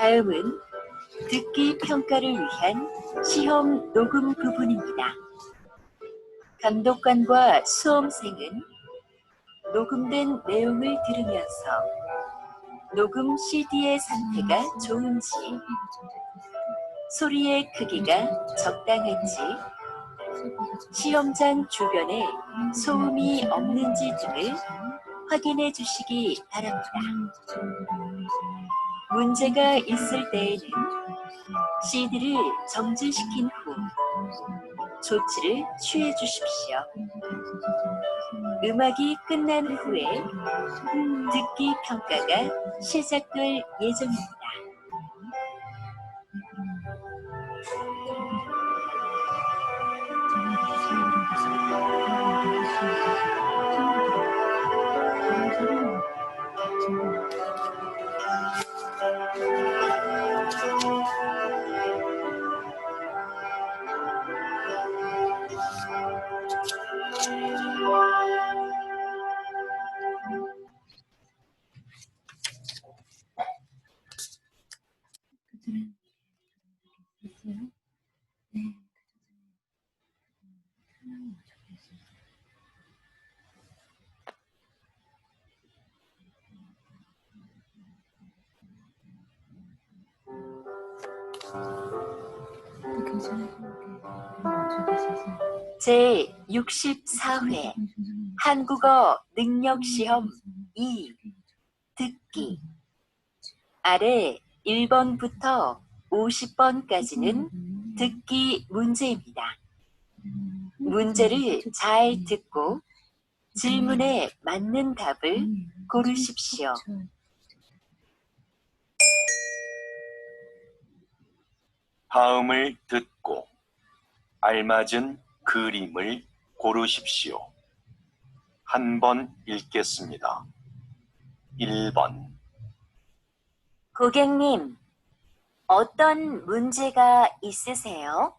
다음은 듣기 평가를 위한 시험 녹음 부분입니다. 감독관과 수험생은 녹음된 내용을 들으면서 녹음 CD의 상태가 좋은지, 소리의 크기가 적당한지, 시험장 주변에 소음이 없는지 등을 확인해 주시기 바랍니다. 문제가 있을 때에는 CD를 정지시킨 후 조치를 취해 주십시오. 음악이 끝난 후에 듣기 평가가 시작될 예정입니다. 제64회 한국어 능력시험 2 듣기. 아래 1번부터 50번까지는 듣기 문제입니다. 문제를 잘 듣고 질문에 맞는 답을 고르십시오. 다음을 듣고 알맞은 그림을 고르십시오. 한 번 읽겠습니다. 1번. 고객님, 어떤 문제가 있으세요?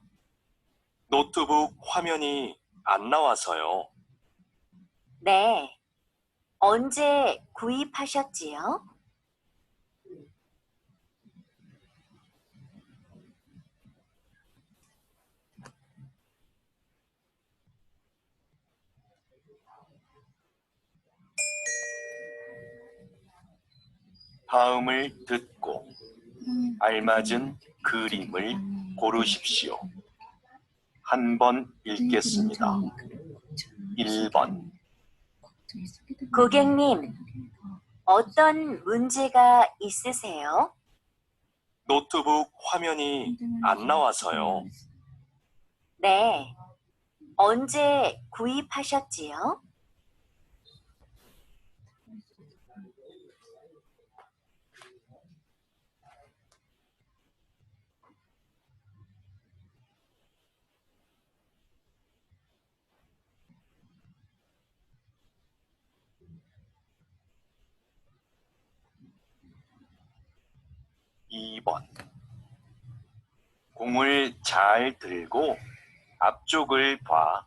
노트북 화면이 안 나와서요. 네. 언제 구입하셨지요? 다음을 듣고 알맞은 그림을 고르십시오. 한 번 읽겠습니다. 1번. 고객님, 어떤 문제가 있으세요? 노트북 화면이 안 나와서요. 네. 언제 구입하셨지요? 2번. 공을 잘 들고 앞쪽을 봐.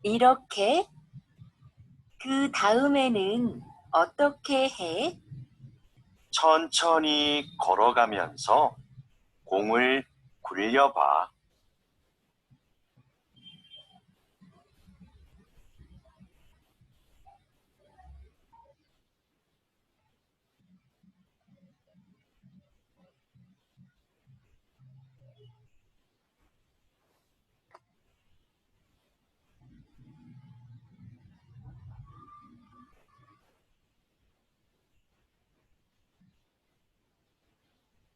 이렇게? 그 다음에는 어떻게 해? 천천히 걸어가면서 공을 굴려봐.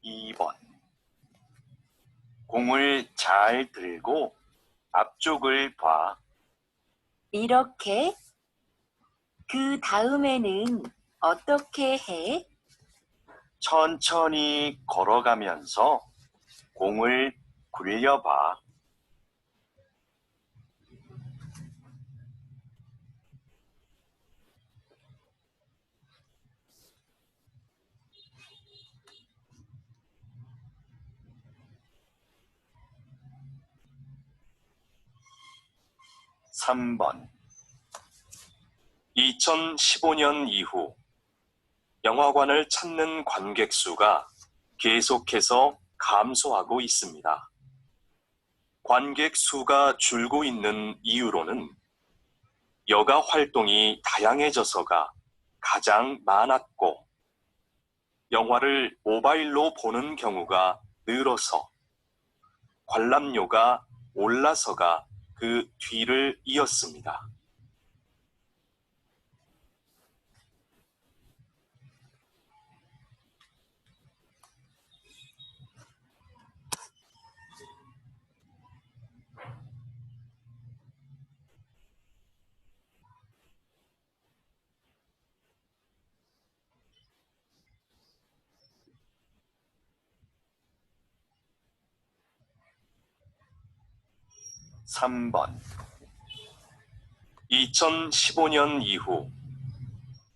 2번. 공을 잘 들고 앞쪽을 봐. 이렇게? 그 다음에는 어떻게 해? 천천히 걸어가면서 공을 굴려봐. 3번. 2015년 이후 영화관을 찾는 관객 수가 계속해서 감소하고 있습니다. 관객 수가 줄고 있는 이유로는 여가 활동이 다양해져서가 가장 많았고, 영화를 모바일로 보는 경우가 늘어서 관람료가 올라서가 그 뒤를 이었습니다. (3번) 2015년 이후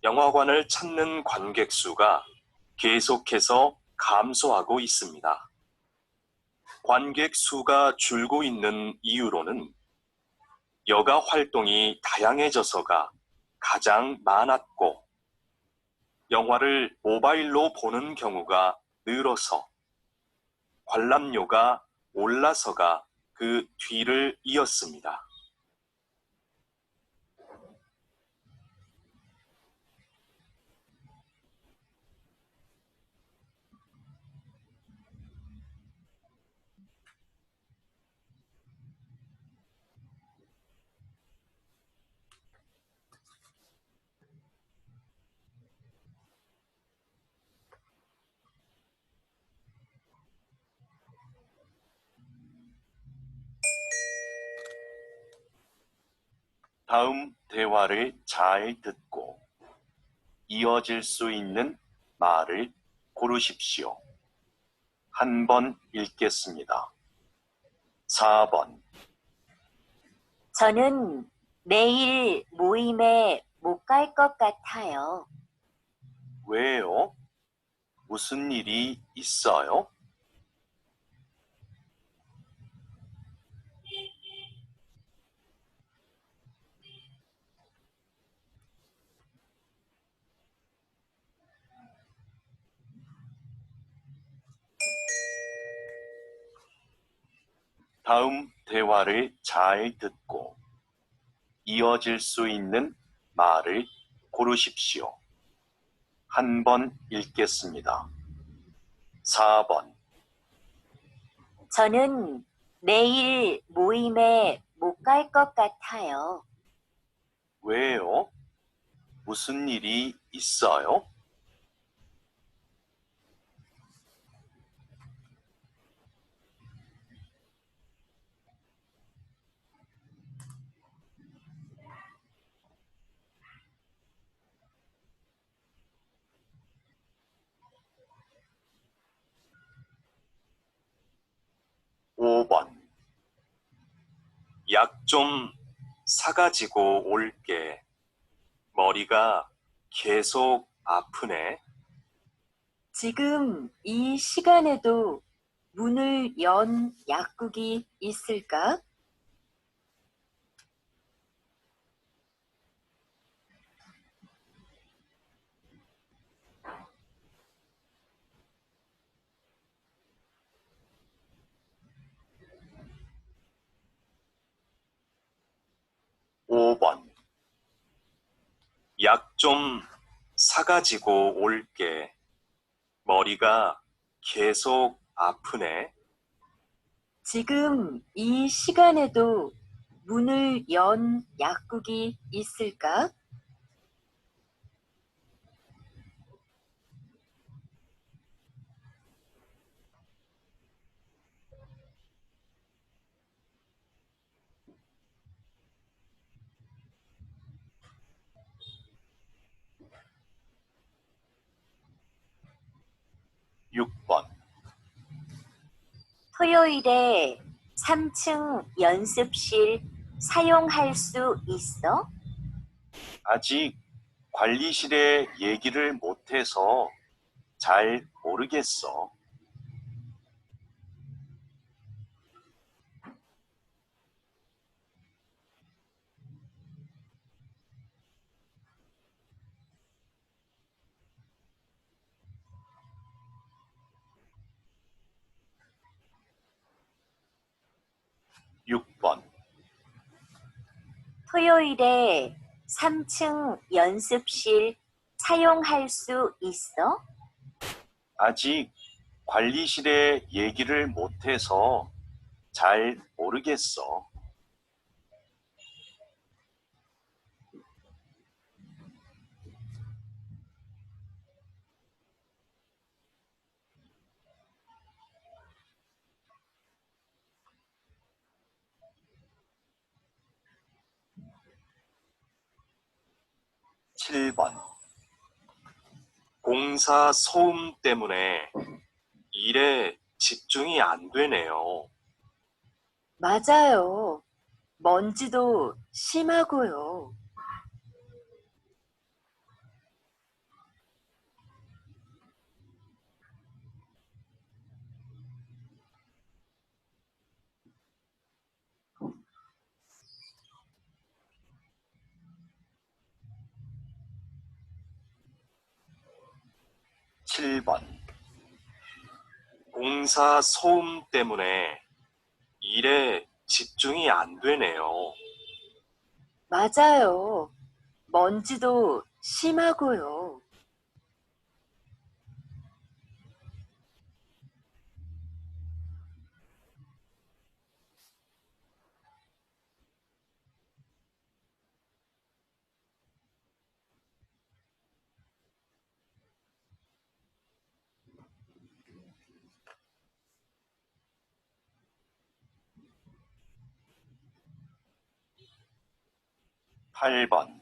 영화관을 찾는 관객 수가 계속해서 감소하고 있습니다. 관객 수가 줄고 있는 이유로는 여가 활동이 다양해져서가 가장 많았고, 영화를 모바일로 보는 경우가 늘어서 관람료가 올라서가 그 뒤를 이었습니다. 다음 대화를 잘 듣고 이어질 수 있는 말을 고르십시오. 한 번 읽겠습니다. 4번. 저는 내일 모임에 못 갈 것 같아요. 왜요? 무슨 일이 있어요? 다음 대화를 잘 듣고 이어질 수 있는 말을 고르십시오. 한 번 읽겠습니다. 4번. 저는 내일 모임에 못 갈 것 같아요. 왜요? 무슨 일이 있어요? 5번. 약 좀 사가지고 올게. 머리가 계속 아프네. 지금 이 시간에도 문을 연 약국이 있을까? 5번. 약 좀 사가지고 올게. 머리가 계속 아프네. 지금 이 시간에도 문을 연 약국이 있을까? 6번. 토요일에 3층 연습실 사용할 수 있어? 아직 관리실에 얘기를 못해서 잘 모르겠어. 토요일에 3층 연습실 사용할 수 있어? 아직 관리실에 얘기를 못해서 잘 모르겠어. 7번. 공사 소음 때문에 일에 집중이 안 되네요. 맞아요. 먼지도 심하고요. 7번. 공사 소음 때문에 일에 집중이 안 되네요. 맞아요. 먼지도 심하고요. 8번.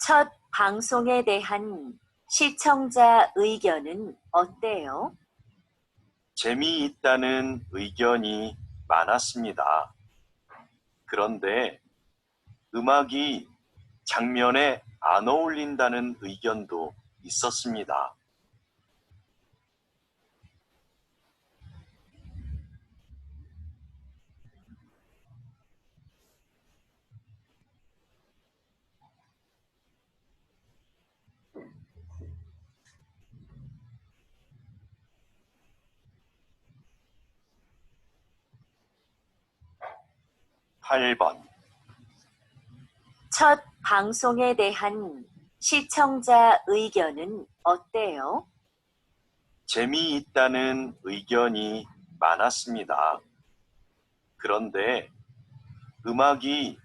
첫 방송에 대한 시청자 의견은 어때요? 재미있다는 의견이 많았습니다. 그런데 음악이 장면에 안 어울린다는 의견도 있었습니다. 8번. 첫 방송에 대한 시청자 의견은 어때요? 재미있다는 의견이 많았습니다. 그런데 음악이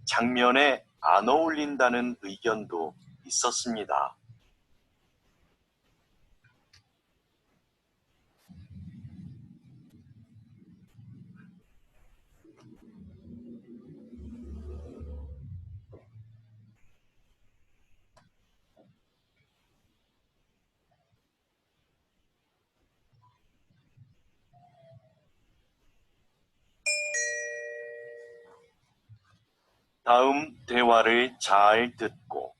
장면에 안 어울린다는 의견도 있었습니다. '다음 대화를 잘 듣고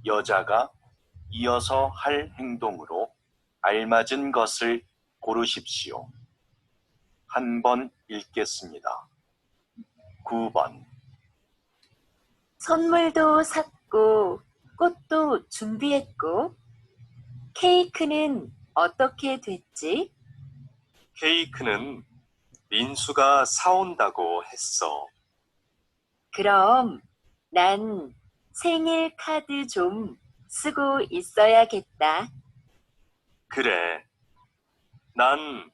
여자가 이어서 할 행동으로 알맞은 것을 고르십시오. 한 번 읽겠습니다. 9번. 선물도 샀고, 꽃도 준비했고, 케이크는 어떻게 됐지? 케이크는 민수가 사온다고 했어. 그럼 난 생일 카드 좀 쓰고 있어야겠다. 그래. 난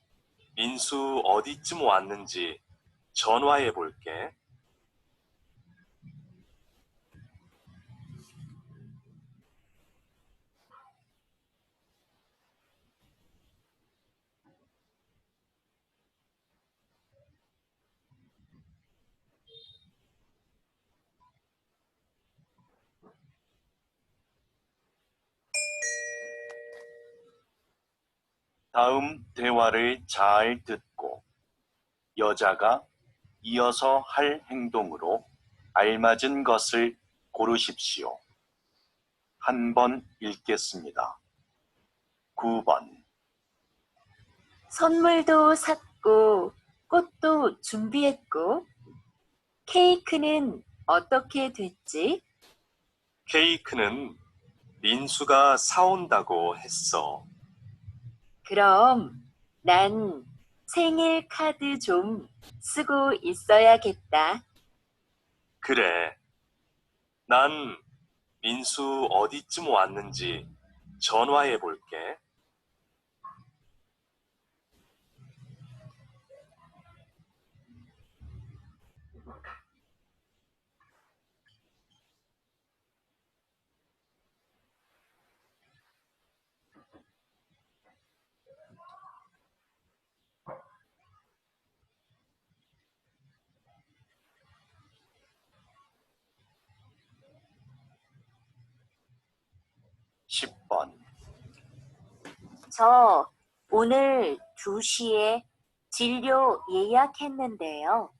민수 어디쯤 왔는지 전화해 볼게. 다음 대화를 잘 듣고 여자가 이어서 할 행동으로 알맞은 것을 고르십시오. 한 번 읽겠습니다. 9번. 선물도 샀고, 꽃도 준비했고, 케이크는 어떻게 됐지? 케이크는 민수가 사온다고 했어. 그럼 난 생일 카드 좀 쓰고 있어야겠다. 그래. 난 민수 어디쯤 왔는지 전화해 볼게. 10번. 저 오늘 2시에 진료 예약했는데요.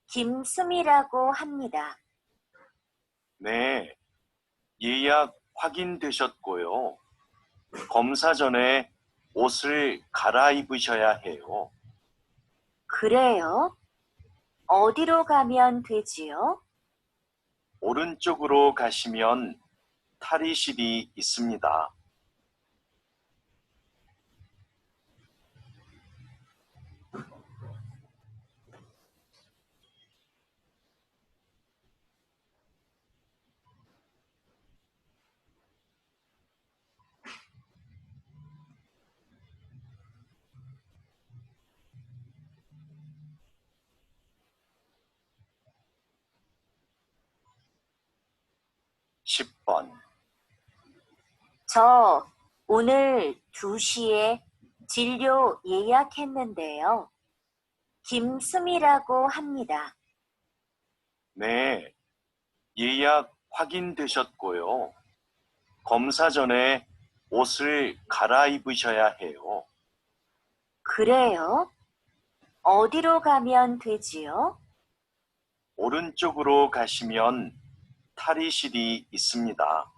김수미라고 합니다. 네, 예약 확인되셨고요. 검사 전에 옷을 갈아입으셔야 해요. 그래요? 어디로 가면 되지요? 오른쪽으로 가시면 탈의실이 있습니다. 10번. 저 오늘 2시에 진료 예약했는데요. 김수미라고 합니다. 네, 예약 확인되셨고요. 검사 전에 옷을 갈아입으셔야 해요. 그래요? 어디로 가면 되지요? 오른쪽으로 가시면 탈의실이 있습니다.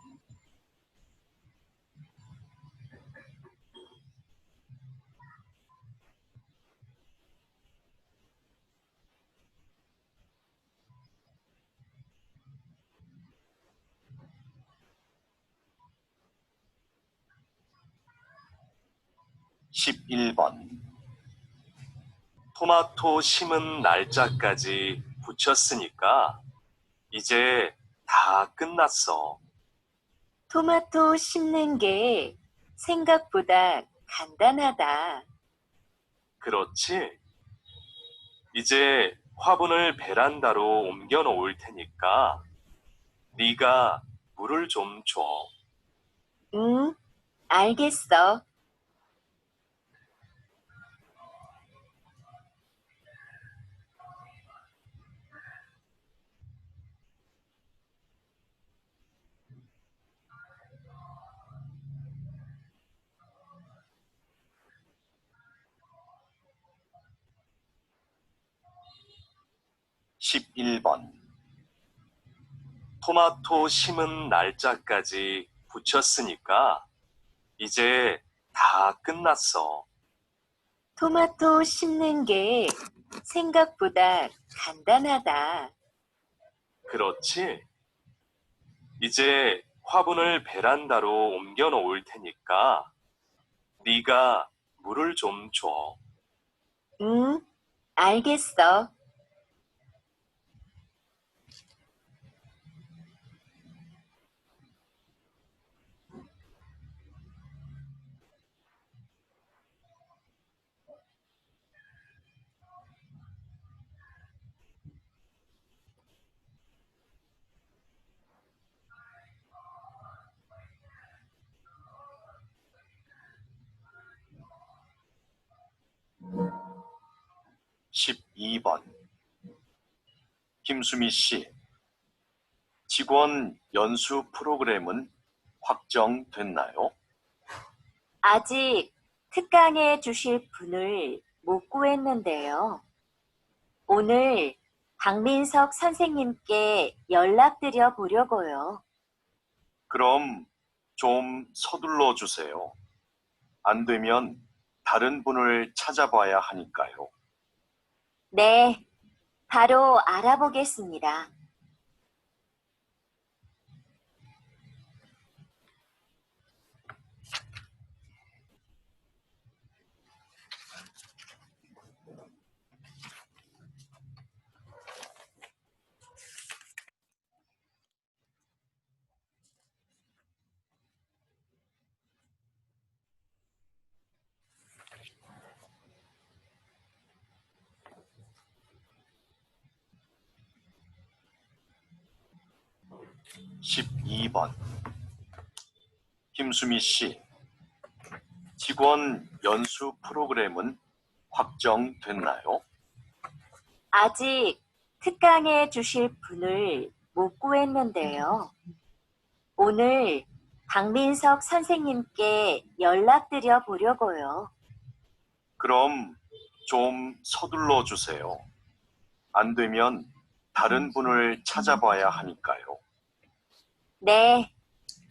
11번. 토마토 심은 날짜까지 붙였으니까 이제 다 끝났어. 토마토 심는 게 생각보다 간단하다. 그렇지? 이제 화분을 베란다로 옮겨 놓을 테니까 네가 물을 좀 줘. 응, 알겠어. 11번. 토마토 심은 날짜까지 붙였으니까 이제 다 끝났어. 토마토 심는 게 생각보다 간단하다. 그렇지? 이제 화분을 베란다로 옮겨 놓을 테니까 네가 물을 좀 줘. 응, 알겠어. 12번. 김수미 씨, 직원 연수 프로그램은 확정됐나요? 아직 특강해 주실 분을 못 구했는데요. 오늘 박민석 선생님께 연락드려 보려고요. 그럼 좀 서둘러 주세요. 안 되면 다른 분을 찾아봐야 하니까요. 네, 바로 알아보겠습니다. 12번. 김수미 씨, 직원 연수 프로그램은 확정됐나요? 아직 특강해 주실 분을 못 구했는데요. 오늘 박민석 선생님께 연락드려 보려고요. 그럼 좀 서둘러 주세요. 안 되면 다른 분을 찾아봐야 하니까요. 네,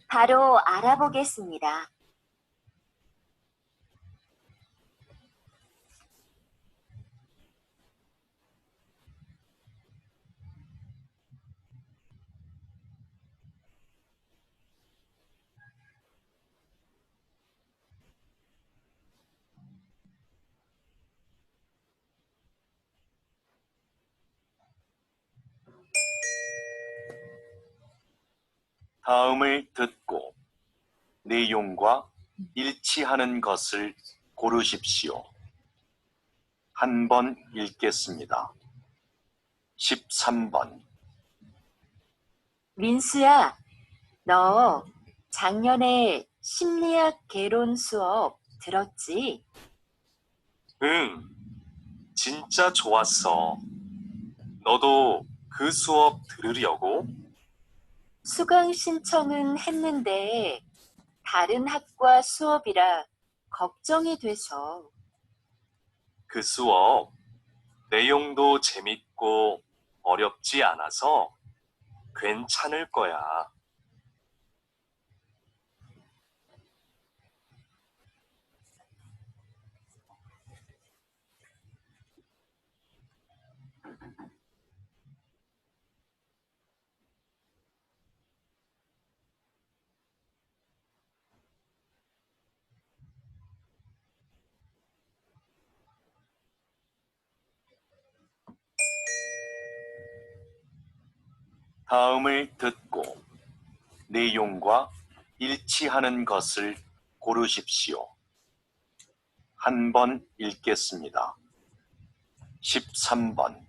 바로 알아보겠습니다. 다음을 듣고 내용과 일치하는 것을 고르십시오. 한 번 읽겠습니다. 13번. 민수야, 너 작년에 심리학 개론 수업 들었지? 응, 진짜 좋았어. 너도 그 수업 들으려고? 수강 신청은 했는데 다른 학과 수업이라 걱정이 돼서. 그 수업 내용도 재밌고 어렵지 않아서 괜찮을 거야. 다음을 듣고 내용과 일치하는 것을 고르십시오. 한 번 읽겠습니다. 13번.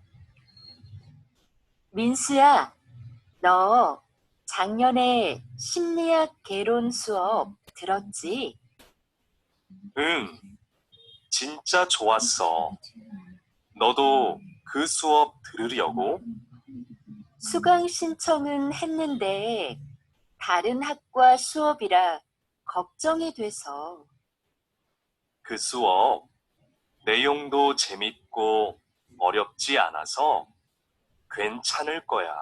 민수야, 너 작년에 심리학 개론 수업 들었지? 응, 진짜 좋았어. 너도 그 수업 들으려고? 수강 신청은 했는데 다른 학과 수업이라 걱정이 돼서. 그 수업 내용도 재밌고 어렵지 않아서 괜찮을 거야.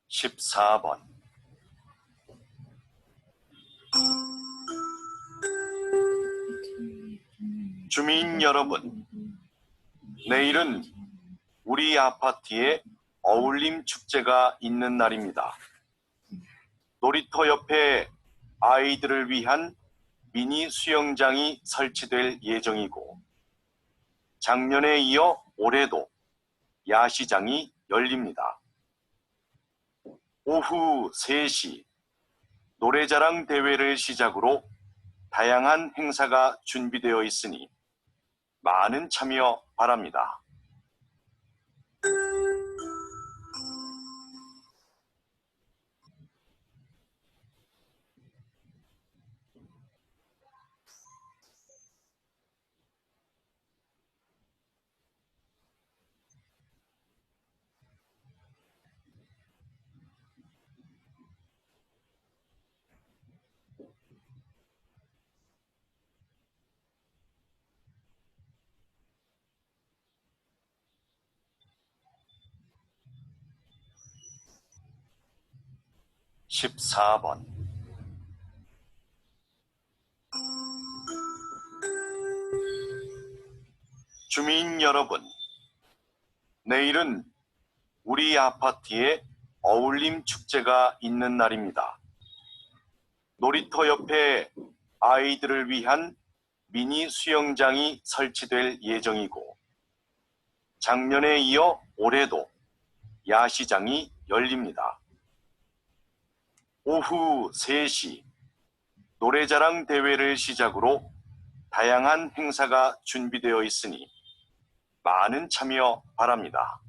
14번. 주민 여러분, 내일은 우리 아파트에 어울림 축제가 있는 날입니다. 놀이터 옆에 아이들을 위한 미니 수영장이 설치될 예정이고, 작년에 이어 올해도 야시장이 열립니다. 오후 3시 노래자랑 대회를 시작으로 다양한 행사가 준비되어 있으니 많은 참여 바랍니다. 14번. 여러분, 내일은 우리 아파트에 어울림 축제가 있는 날입니다. 놀이터 옆에 아이들을 위한 미니 수영장이 설치될 예정이고, 작년에 이어 올해도 야시장이 열립니다. 오후 3시 노래자랑 대회를 시작으로 다양한 행사가 준비되어 있으니 많은 참여 바랍니다.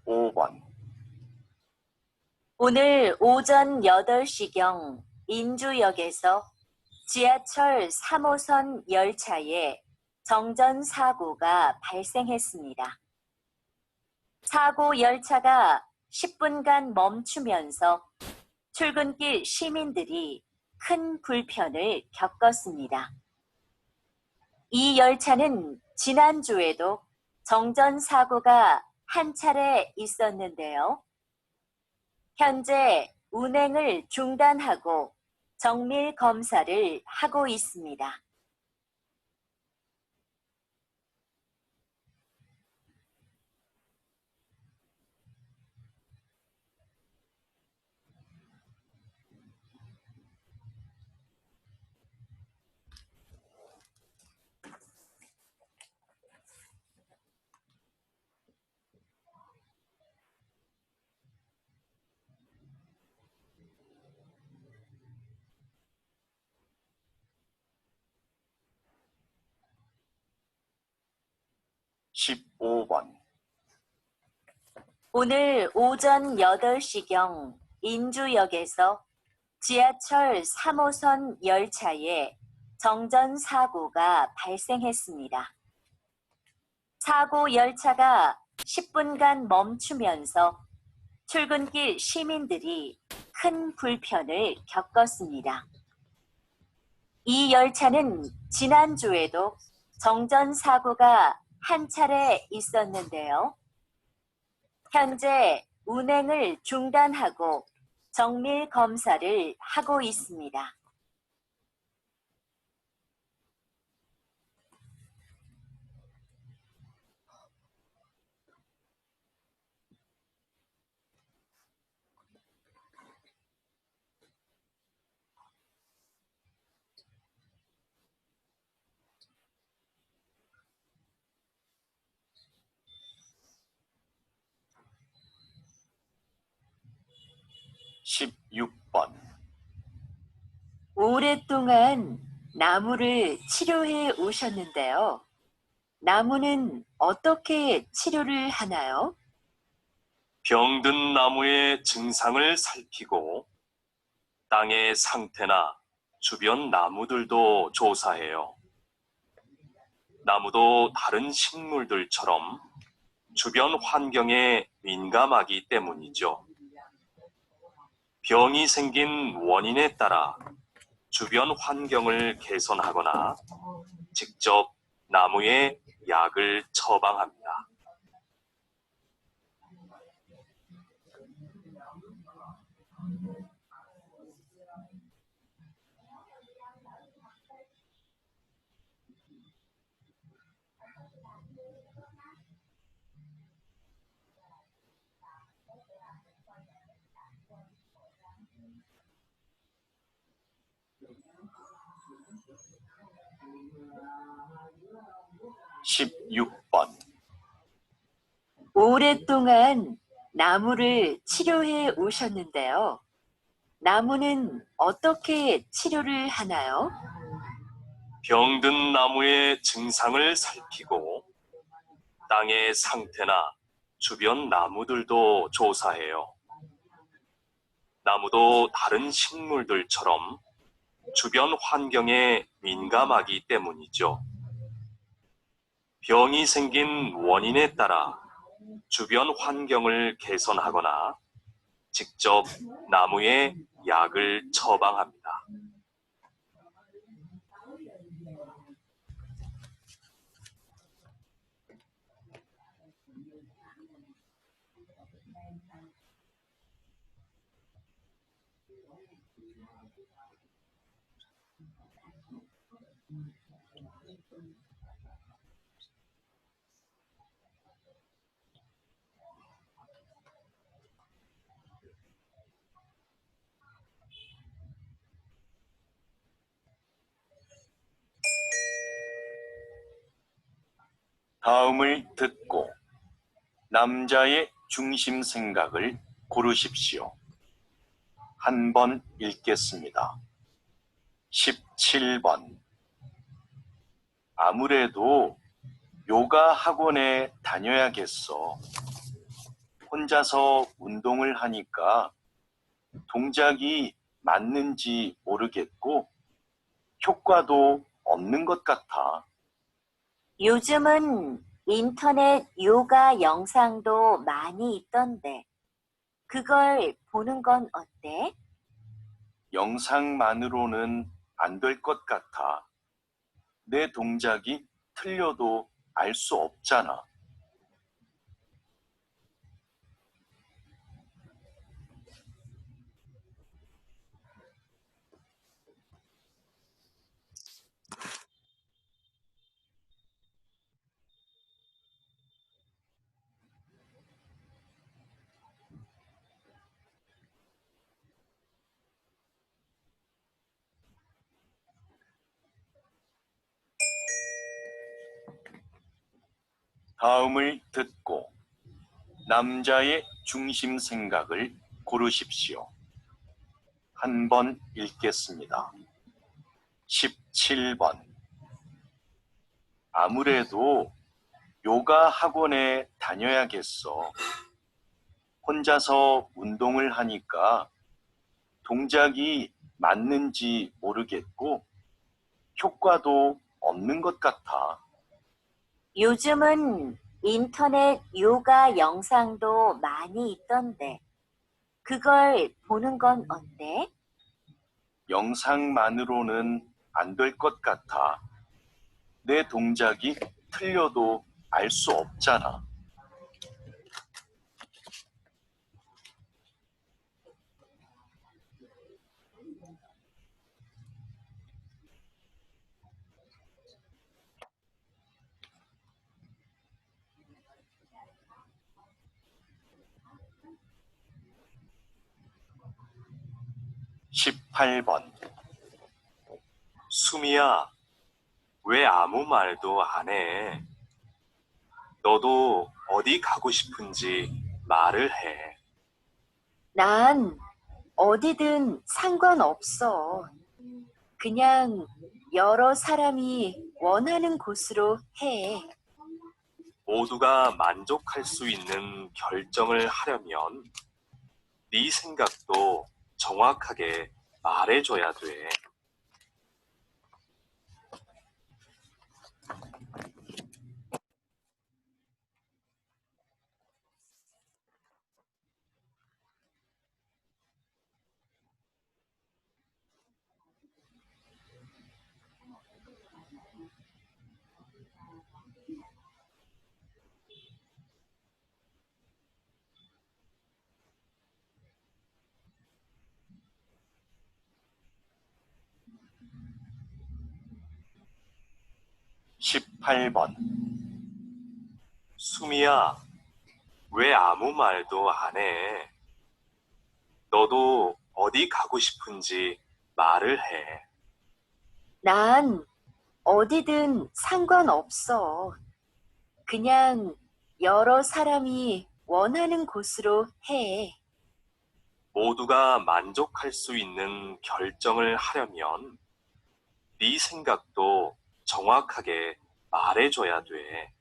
(15번) 오늘 오전 8시경 인주역에서 지하철 3호선 열차에 정전 사고가 발생했습니다. 사고 열차가 10분간 멈추면서 출근길 시민들이 큰 불편을 겪었습니다. 이 열차는 지난주에도 정전 사고가 한 차례 있었는데요. 현재 운행을 중단하고 정밀 검사를 하고 있습니다. (15번) 오늘 오전 8시경 인주역에서 지하철 3호선 열차에 정전 사고가 발생했습니다. 사고 열차가 10분간 멈추면서 출근길 시민들이 큰 불편을 겪었습니다. 이 열차는 지난주에도 정전 사고가 한 차례 있었는데요. 현재 운행을 중단하고 정밀 검사를 하고 있습니다. (16번) 오랫동안 나무를 치료해 오셨는데요. 나무는 어떻게 치료를 하나요? 병든 나무의 증상을 살피고 땅의 상태나 주변 나무들도 조사해요. 나무도 다른 식물들처럼 주변 환경에 민감하기 때문이죠. 병이 생긴 원인에 따라 주변 환경을 개선하거나 직접 나무에 약을 처방합니다. (16번) 오랫동안 나무를 치료해 오셨는데요. 나무는 어떻게 치료를 하나요? 병든 나무의 증상을 살피고 땅의 상태나 주변 나무들도 조사해요. 나무도 다른 식물들처럼 주변 환경에 민감하기 때문이죠. 병이 생긴 원인에 따라 주변 환경을 개선하거나 직접 나무에 약을 처방합니다. 다음을 듣고 남자의 중심 생각을 고르십시오. 한 번 읽겠습니다. 17번. 아무래도 요가 학원에 다녀야겠어. 혼자서 운동을 하니까 동작이 맞는지 모르겠고 효과도 없는 것 같아. 요즘은 인터넷 요가 영상도 많이 있던데, 그걸 보는 건 어때? 영상만으로는 안 될 것 같아. 내 동작이 틀려도 알 수 없잖아. '다음을 듣고 남자의 중심 생각을 고르십시오. 한 번 읽겠습니다. 17번. 아무래도 요가 학원에 다녀야겠어. 혼자서 운동을 하니까 동작이 맞는지 모르겠고 효과도 없는 것 같아. 요즘은 인터넷 요가 영상도 많이 있던데, 그걸 보는 건 어때? 영상만으로는 안 될 것 같아. 내 동작이 틀려도 알 수 없잖아. 18번. 수미야, 왜 아무 말도 안 해? 너도 어디 가고 싶은지 말을 해. 난 어디든 상관없어. 그냥 여러 사람이 원하는 곳으로 해. 모두가 만족할 수 있는 결정을 하려면 네 생각도 정확하게 말해줘야 돼. 18번. 수미야, 왜 아무 말도 안 해? 너도 어디 가고 싶은지 말을 해. 난 어디든 상관없어. 그냥 여러 사람이 원하는 곳으로 해. 모두가 만족할 수 있는 결정을 하려면 네 생각도 정확하게 말해줘야 돼.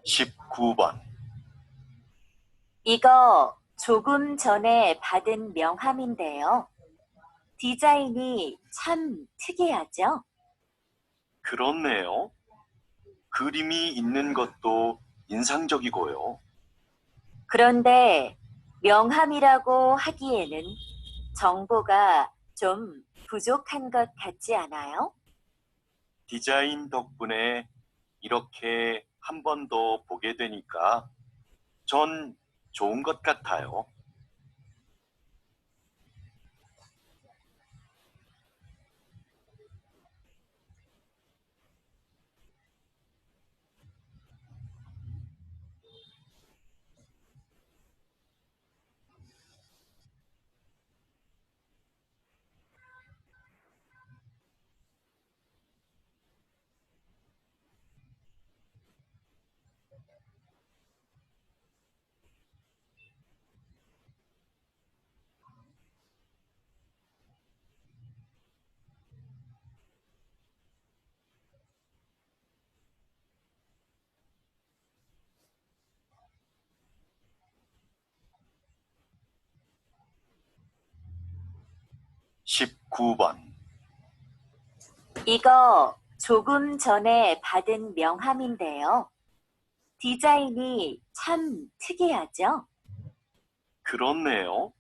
19번. 이거 조금 전에 받은 명함인데요. 디자인이 참 특이하죠? 그렇네요. 그림이 있는 것도 인상적이고요. 그런데 명함이라고 하기에는 정보가 좀 부족한 것 같지 않아요? 디자인 덕분에 이렇게 한 번 더 보게 되니까 전 좋은 것 같아요. 19번. 이거 조금 전에 받은 명함인데요. 디자인이 참 특이하죠? 그렇네요.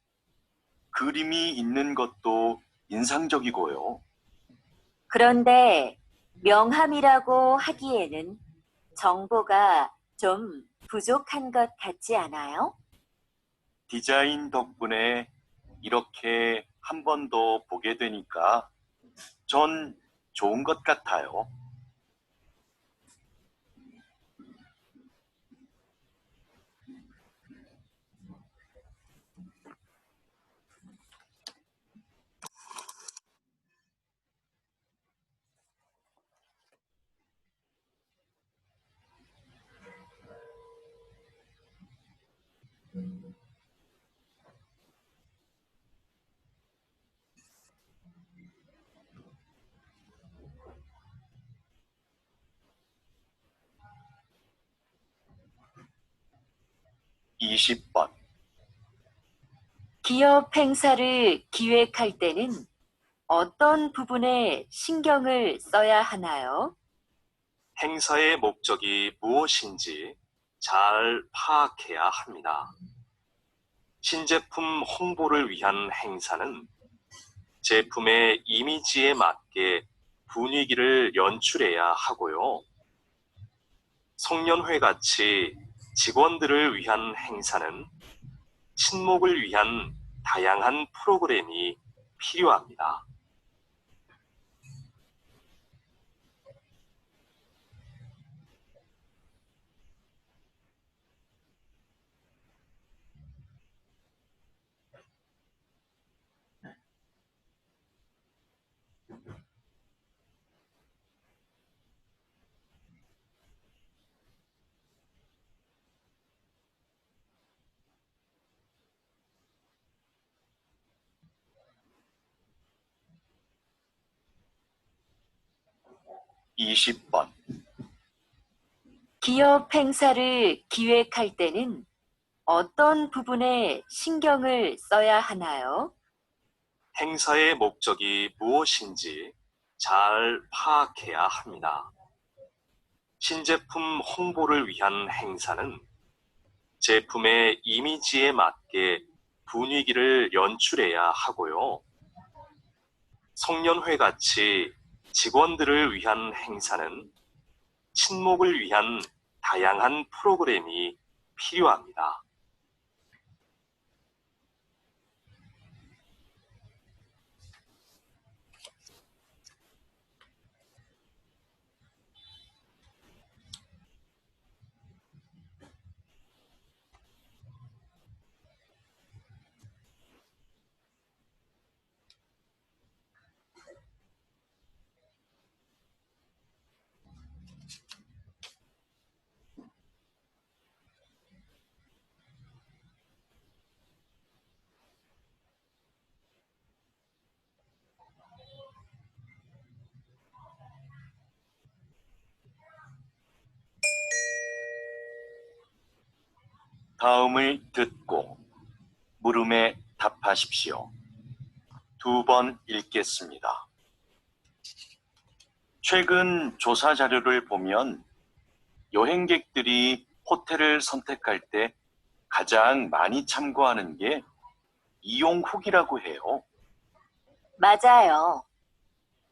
그림이 있는 것도 인상적이고요. 그런데 명함이라고 하기에는 정보가 좀 부족한 것 같지 않아요? 디자인 덕분에 이렇게 한 번 더 보게 되니까 전 좋은 것 같아요. 20번. 기업 행사를 기획할 때는 어떤 부분에 신경을 써야 하나요? 행사의 목적이 무엇인지 잘 파악해야 합니다. 신제품 홍보를 위한 행사는 제품의 이미지에 맞게 분위기를 연출해야 하고요. 송년회 같이 직원들을 위한 행사는 친목을 위한 다양한 프로그램이 필요합니다. 20번. 기업 행사를 기획할 때는 어떤 부분에 신경을 써야 하나요? 행사의 목적이 무엇인지 잘 파악해야 합니다. 신제품 홍보를 위한 행사는 제품의 이미지에 맞게 분위기를 연출해야 하고요. 송년회 같이 직원들을 위한 행사는 친목을 위한 다양한 프로그램이 필요합니다. 다음을 듣고 물음에 답하십시오. 2번 읽겠습니다. 최근 조사 자료를 보면 여행객들이 호텔을 선택할 때 가장 많이 참고하는 게 이용 후기라고 해요. 맞아요.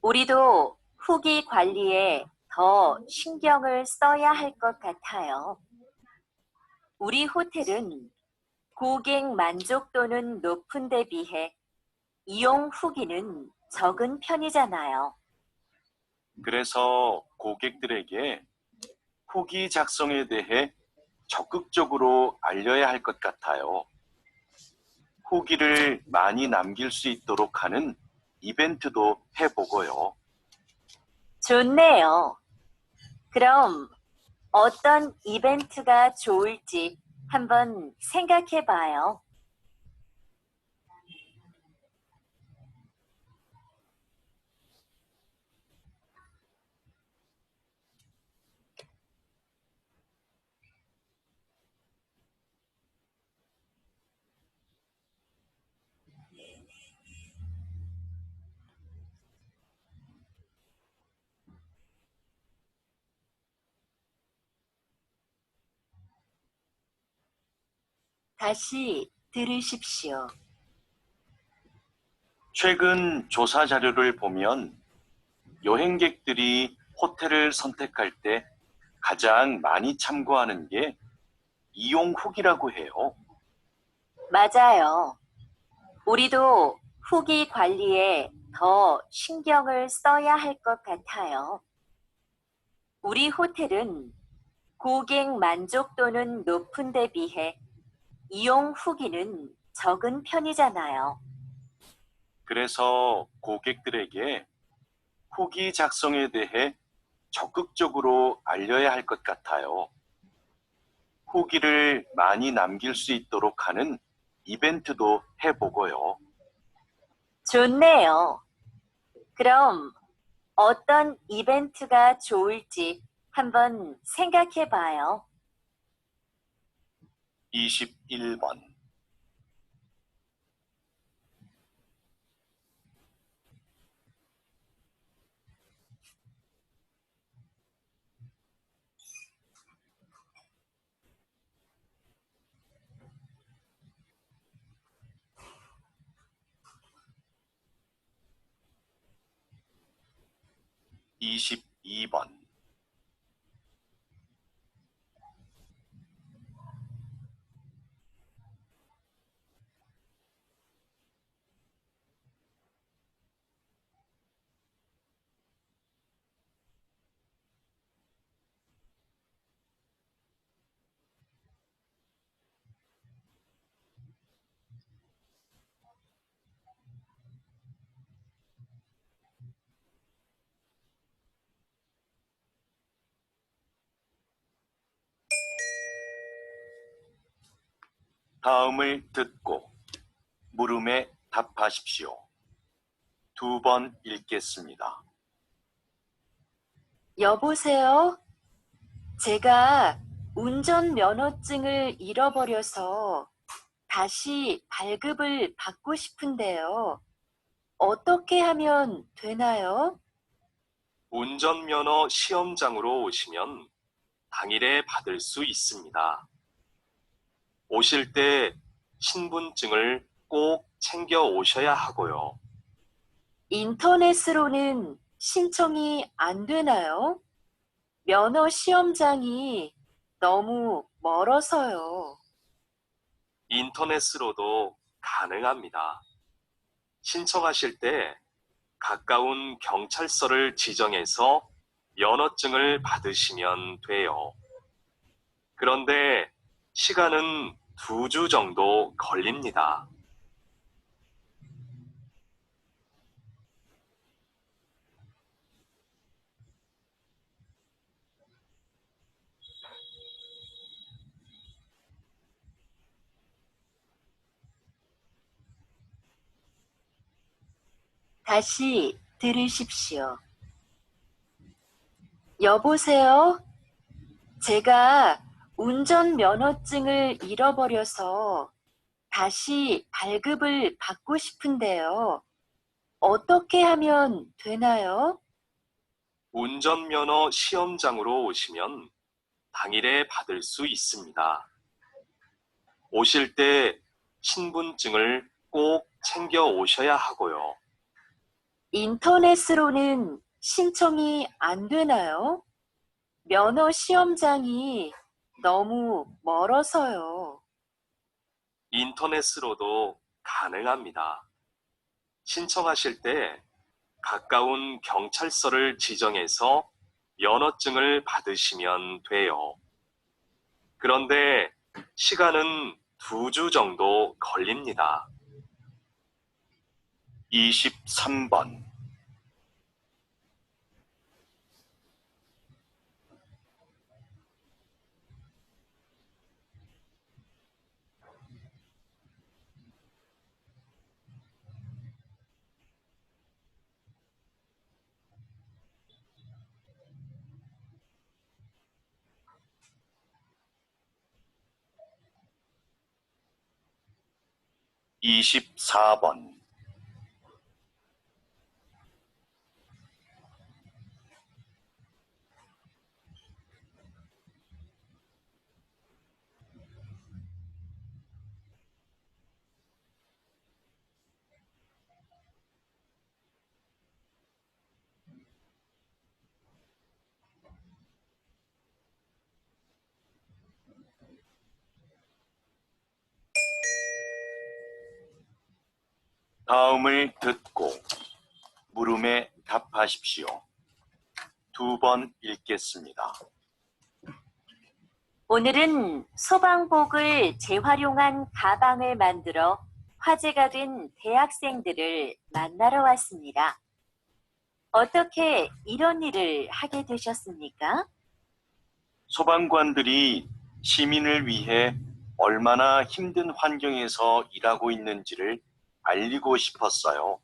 우리도 후기 관리에 더 신경을 써야 할 것 같아요. 우리 호텔은 고객 만족도는 높은 데 비해 이용 후기는 적은 편이잖아요. 그래서 고객들에게 후기 작성에 대해 적극적으로 알려야 할 것 같아요. 후기를 많이 남길 수 있도록 하는 이벤트도 해보고요. 좋네요. 그럼 어떤 이벤트가 좋을지 한번 생각해 봐요. 다시 들으십시오. 최근 조사 자료를 보면 여행객들이 호텔을 선택할 때 가장 많이 참고하는 게 이용 후기라고 해요. 맞아요. 우리도 후기 관리에 더 신경을 써야 할 것 같아요. 우리 호텔은 고객 만족도는 높은 데 비해 이용 후기는 적은 편이잖아요. 그래서 고객들에게 후기 작성에 대해 적극적으로 알려야 할 것 같아요. 후기를 많이 남길 수 있도록 하는 이벤트도 해보고요. 좋네요. 그럼 어떤 이벤트가 좋을지 한번 생각해 봐요. 21번. (22번) 다음을 듣고 물음에 답하십시오. 2번 읽겠습니다. 여보세요? 제가 운전면허증을 잃어버려서 다시 발급을 받고 싶은데요. 어떻게 하면 되나요? 운전면허 시험장으로 오시면 당일에 받을 수 있습니다. 오실 때 신분증을 꼭 챙겨 오셔야 하고요. 인터넷으로는 신청이 안 되나요? 면허 시험장이 너무 멀어서요. 인터넷으로도 가능합니다. 신청하실 때 가까운 경찰서를 지정해서 면허증을 받으시면 돼요. 그런데 시간은 2주 정도 걸립니다. 다시 들으십시오. 여보세요? 제가 운전면허증을 잃어버려서 다시 발급을 받고 싶은데요. 어떻게 하면 되나요? 운전면허 시험장으로 오시면 당일에 받을 수 있습니다. 오실 때 신분증을 꼭 챙겨 오셔야 하고요. 인터넷으로는 신청이 안 되나요? 면허 시험장이 너무 멀어서요. 인터넷으로도 가능합니다. 신청하실 때 가까운 경찰서를 지정해서 면허증을 받으시면 돼요. 그런데 시간은 2주 정도 걸립니다. 23번. 24번. 다음을 듣고 물음에 답하십시오. 2번 읽겠습니다. 오늘은 소방복을 재활용한 가방을 만들어 화제가 된 대학생들을 만나러 왔습니다. 어떻게 이런 일을 하게 되셨습니까? 소방관들이 시민을 위해 얼마나 힘든 환경에서 일하고 있는지를 알리고 싶었어요.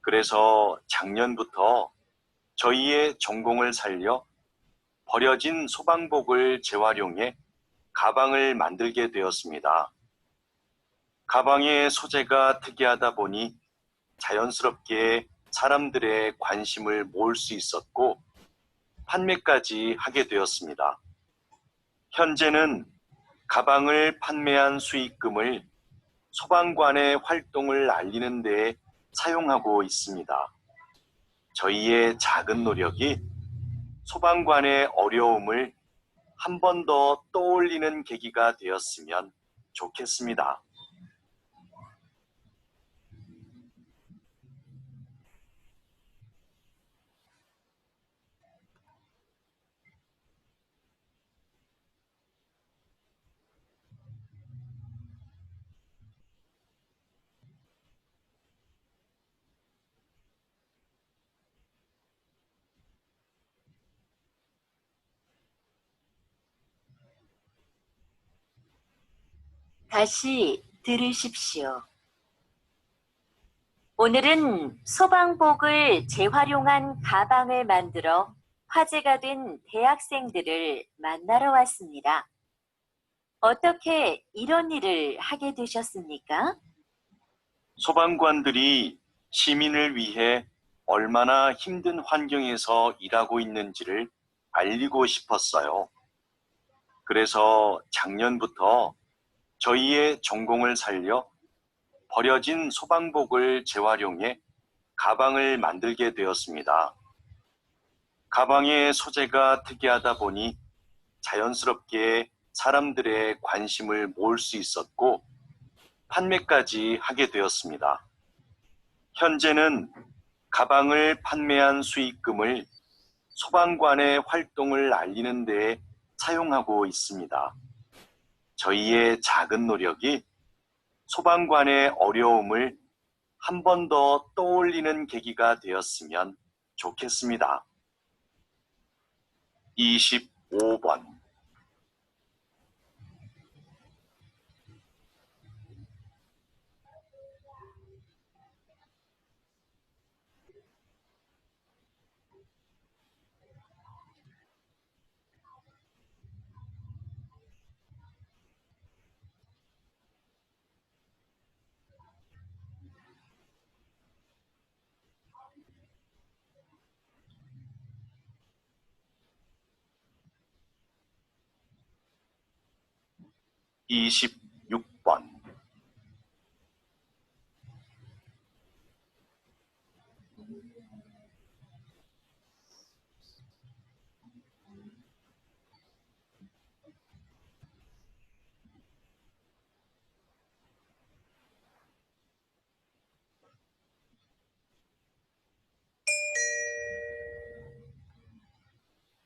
그래서 작년부터 저희의 전공을 살려 버려진 소방복을 재활용해 가방을 만들게 되었습니다. 가방의 소재가 특이하다 보니 자연스럽게 사람들의 관심을 모을 수 있었고 판매까지 하게 되었습니다. 현재는 가방을 판매한 수익금을 소방관의 활동을 알리는 데 사용하고 있습니다. 저희의 작은 노력이 소방관의 어려움을 한 번 더 떠올리는 계기가 되었으면 좋겠습니다. 다시 들으십시오. 오늘은 소방복을 재활용한 가방을 만들어 화제가 된 대학생들을 만나러 왔습니다. 어떻게 이런 일을 하게 되셨습니까? 소방관들이 시민을 위해 얼마나 힘든 환경에서 일하고 있는지를 알리고 싶었어요. 그래서 작년부터 저희의 전공을 살려 버려진 소방복을 재활용해 가방을 만들게 되었습니다. 가방의 소재가 특이하다 보니 자연스럽게 사람들의 관심을 모을 수 있었고 판매까지 하게 되었습니다. 현재는 가방을 판매한 수익금을 소방관의 활동을 알리는 데 사용하고 있습니다. 저희의 작은 노력이 소방관의 어려움을 한 번 더 떠올리는 계기가 되었으면 좋겠습니다. 25번. 26번.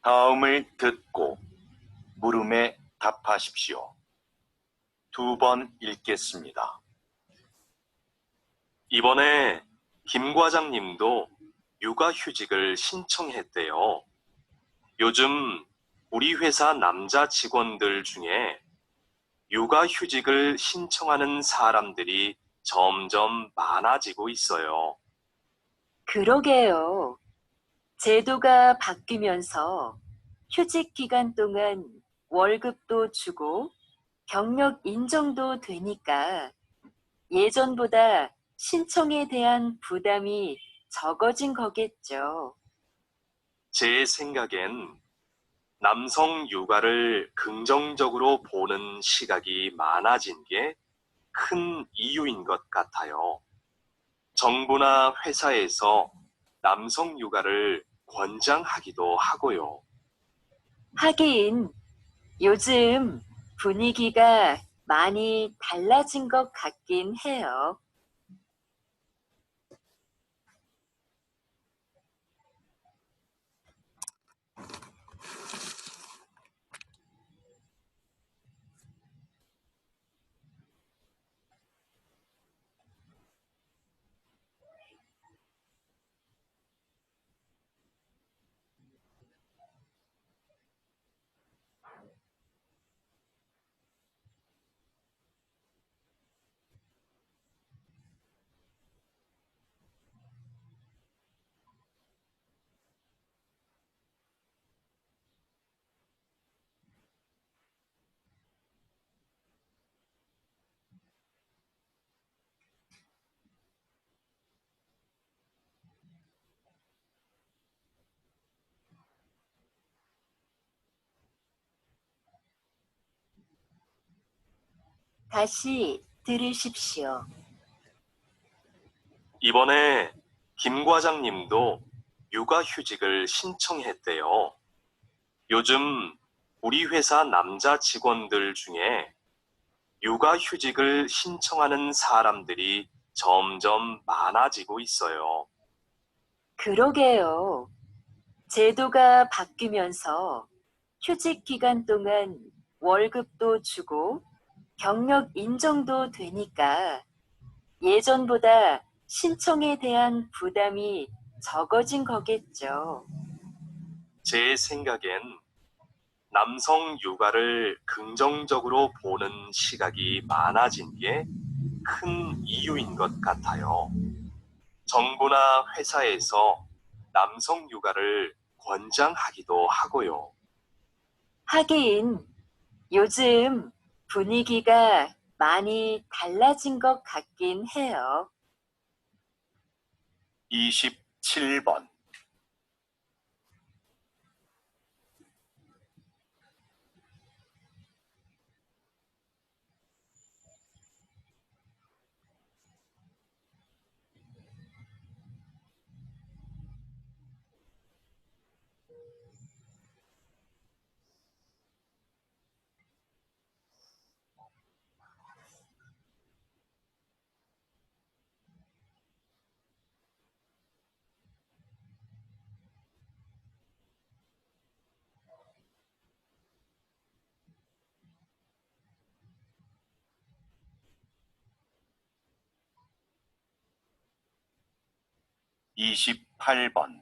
다음을 듣고 물음에 답하십시오. 2번 읽겠습니다. 이번에 김 과장님도 육아휴직을 신청했대요. 요즘 우리 회사 남자 직원들 중에 육아휴직을 신청하는 사람들이 점점 많아지고 있어요. 그러게요. 제도가 바뀌면서 휴직 기간 동안 월급도 주고 경력 인정도 되니까 예전보다 신청에 대한 부담이 적어진 거겠죠. 제 생각엔 남성 육아를 긍정적으로 보는 시각이 많아진 게 큰 이유인 것 같아요. 정부나 회사에서 남성 육아를 권장하기도 하고요. 하긴 요즘 분위기가 많이 달라진 것 같긴 해요. 다시 들으십시오. 이번에 김 과장님도 육아휴직을 신청했대요. 요즘 우리 회사 남자 직원들 중에 육아휴직을 신청하는 사람들이 점점 많아지고 있어요. 그러게요. 제도가 바뀌면서 휴직 기간 동안 월급도 주고 경력 인정도 되니까 예전보다 신청에 대한 부담이 적어진 거겠죠. 제 생각엔 남성 육아를 긍정적으로 보는 시각이 많아진 게 큰 이유인 것 같아요. 정부나 회사에서 남성 육아를 권장하기도 하고요. 하긴 요즘 분위기가 많이 달라진 것 같긴 해요. 27번. 28번.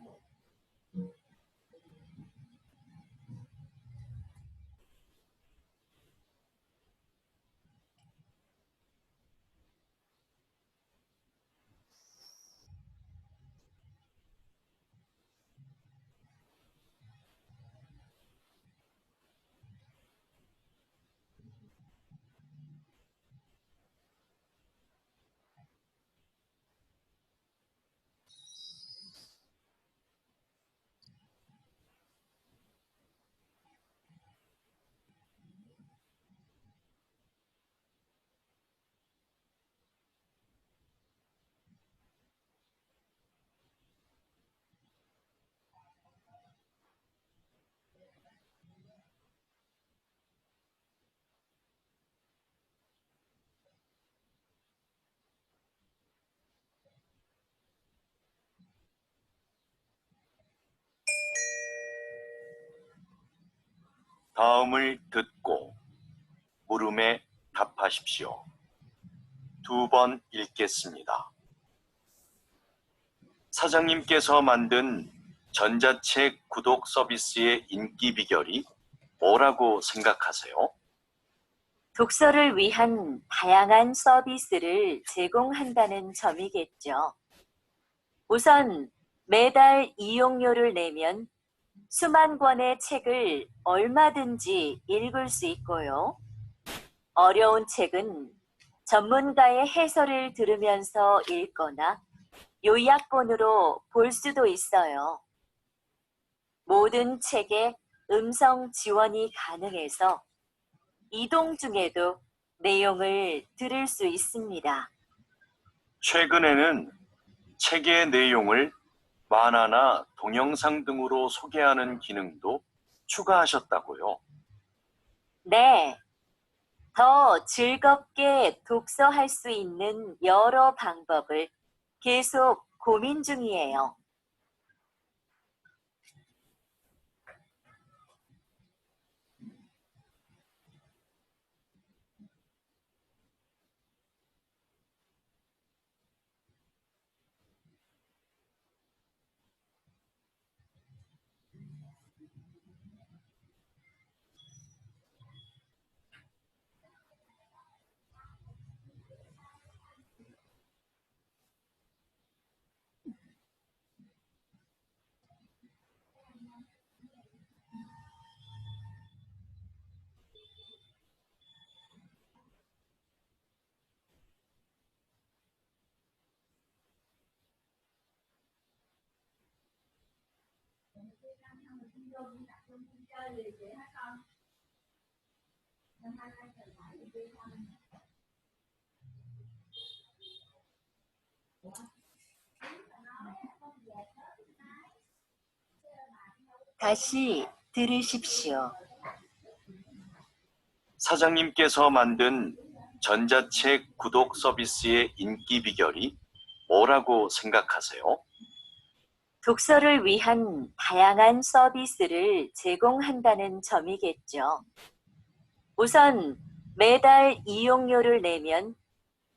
다음을 듣고 물음에 답하십시오. 2번 읽겠습니다. 사장님께서 만든 전자책 구독 서비스의 인기 비결이 뭐라고 생각하세요? 독서를 위한 다양한 서비스를 제공한다는 점이겠죠. 우선 매달 이용료를 내면 수만 권의 책을 얼마든지 읽을 수 있고요. 어려운 책은 전문가의 해설을 들으면서 읽거나 요약본으로 볼 수도 있어요. 모든 책에 음성 지원이 가능해서 이동 중에도 내용을 들을 수 있습니다. 최근에는 책의 내용을 만화나 동영상 등으로 소개하는 기능도 추가하셨다고요. 네, 더 즐겁게 독서할 수 있는 여러 방법을 계속 고민 중이에요. 다시 들으십시오. 사장님께서 만든 전자책 구독 서비스의 인기 비결이 뭐라고 생각하세요? 독서를 위한 다양한 서비스를 제공한다는 점이겠죠. 우선 매달 이용료를 내면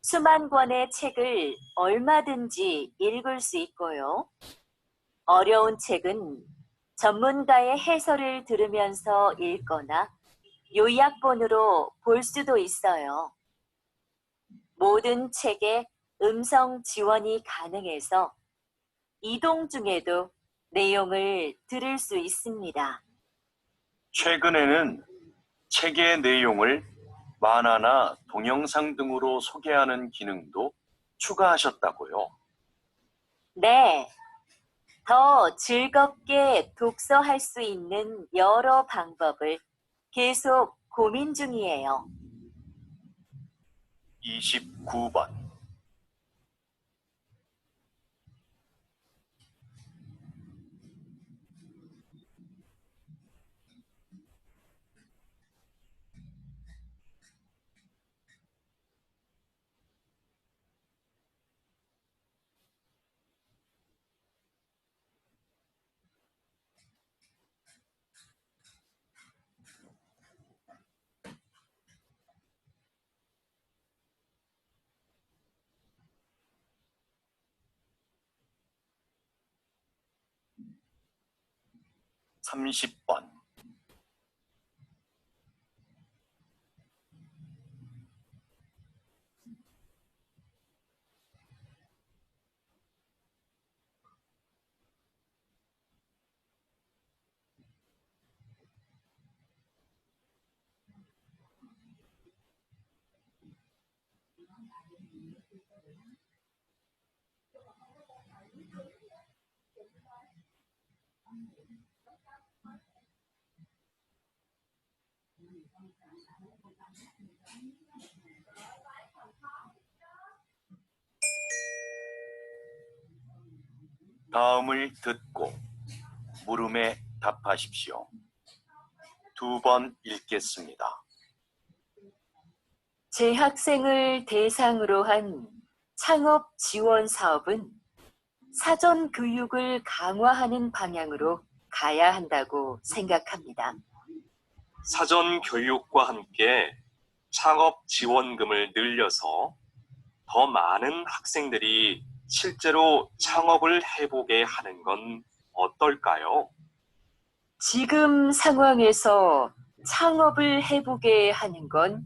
수만 권의 책을 얼마든지 읽을 수 있고요. 어려운 책은 전문가의 해설을 들으면서 읽거나 요약본으로 볼 수도 있어요. 모든 책에 음성 지원이 가능해서 이동 중에도 내용을 들을 수 있습니다. 최근에는 책의 내용을 만화나 동영상 등으로 소개하는 기능도 추가하셨다고요. 네, 더 즐겁게 독서할 수 있는 여러 방법을 계속 고민 중이에요. 29번. 삼십 번. 다음을 듣고 물음에 답하십시오. 2번 읽겠습니다. 재학생을 대상으로 한 창업 지원 사업은 사전 교육을 강화하는 방향으로 가야 한다고 생각합니다. 사전 교육과 함께 창업 지원금을 늘려서 더 많은 학생들이 실제로 창업을 해보게 하는 건 어떨까요? 지금 상황에서 창업을 해보게 하는 건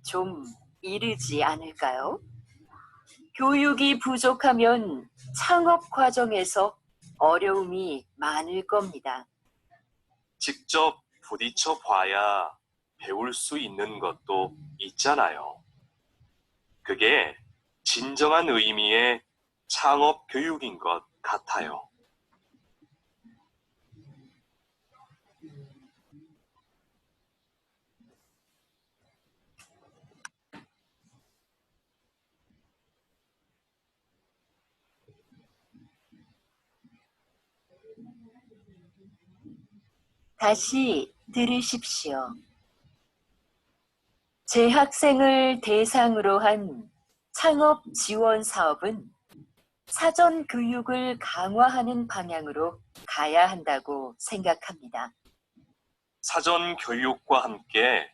좀 이르지 않을까요? 교육이 부족하면 창업 과정에서 어려움이 많을 겁니다. 직접 부딪혀 봐야 배울 수 있는 것도 있잖아요. 그게 진정한 의미의 창업 교육인 것 같아요. 다시 들으십시오. 재학생을 대상으로 한 창업 지원 사업은 사전 교육을 강화하는 방향으로 가야 한다고 생각합니다. 사전 교육과 함께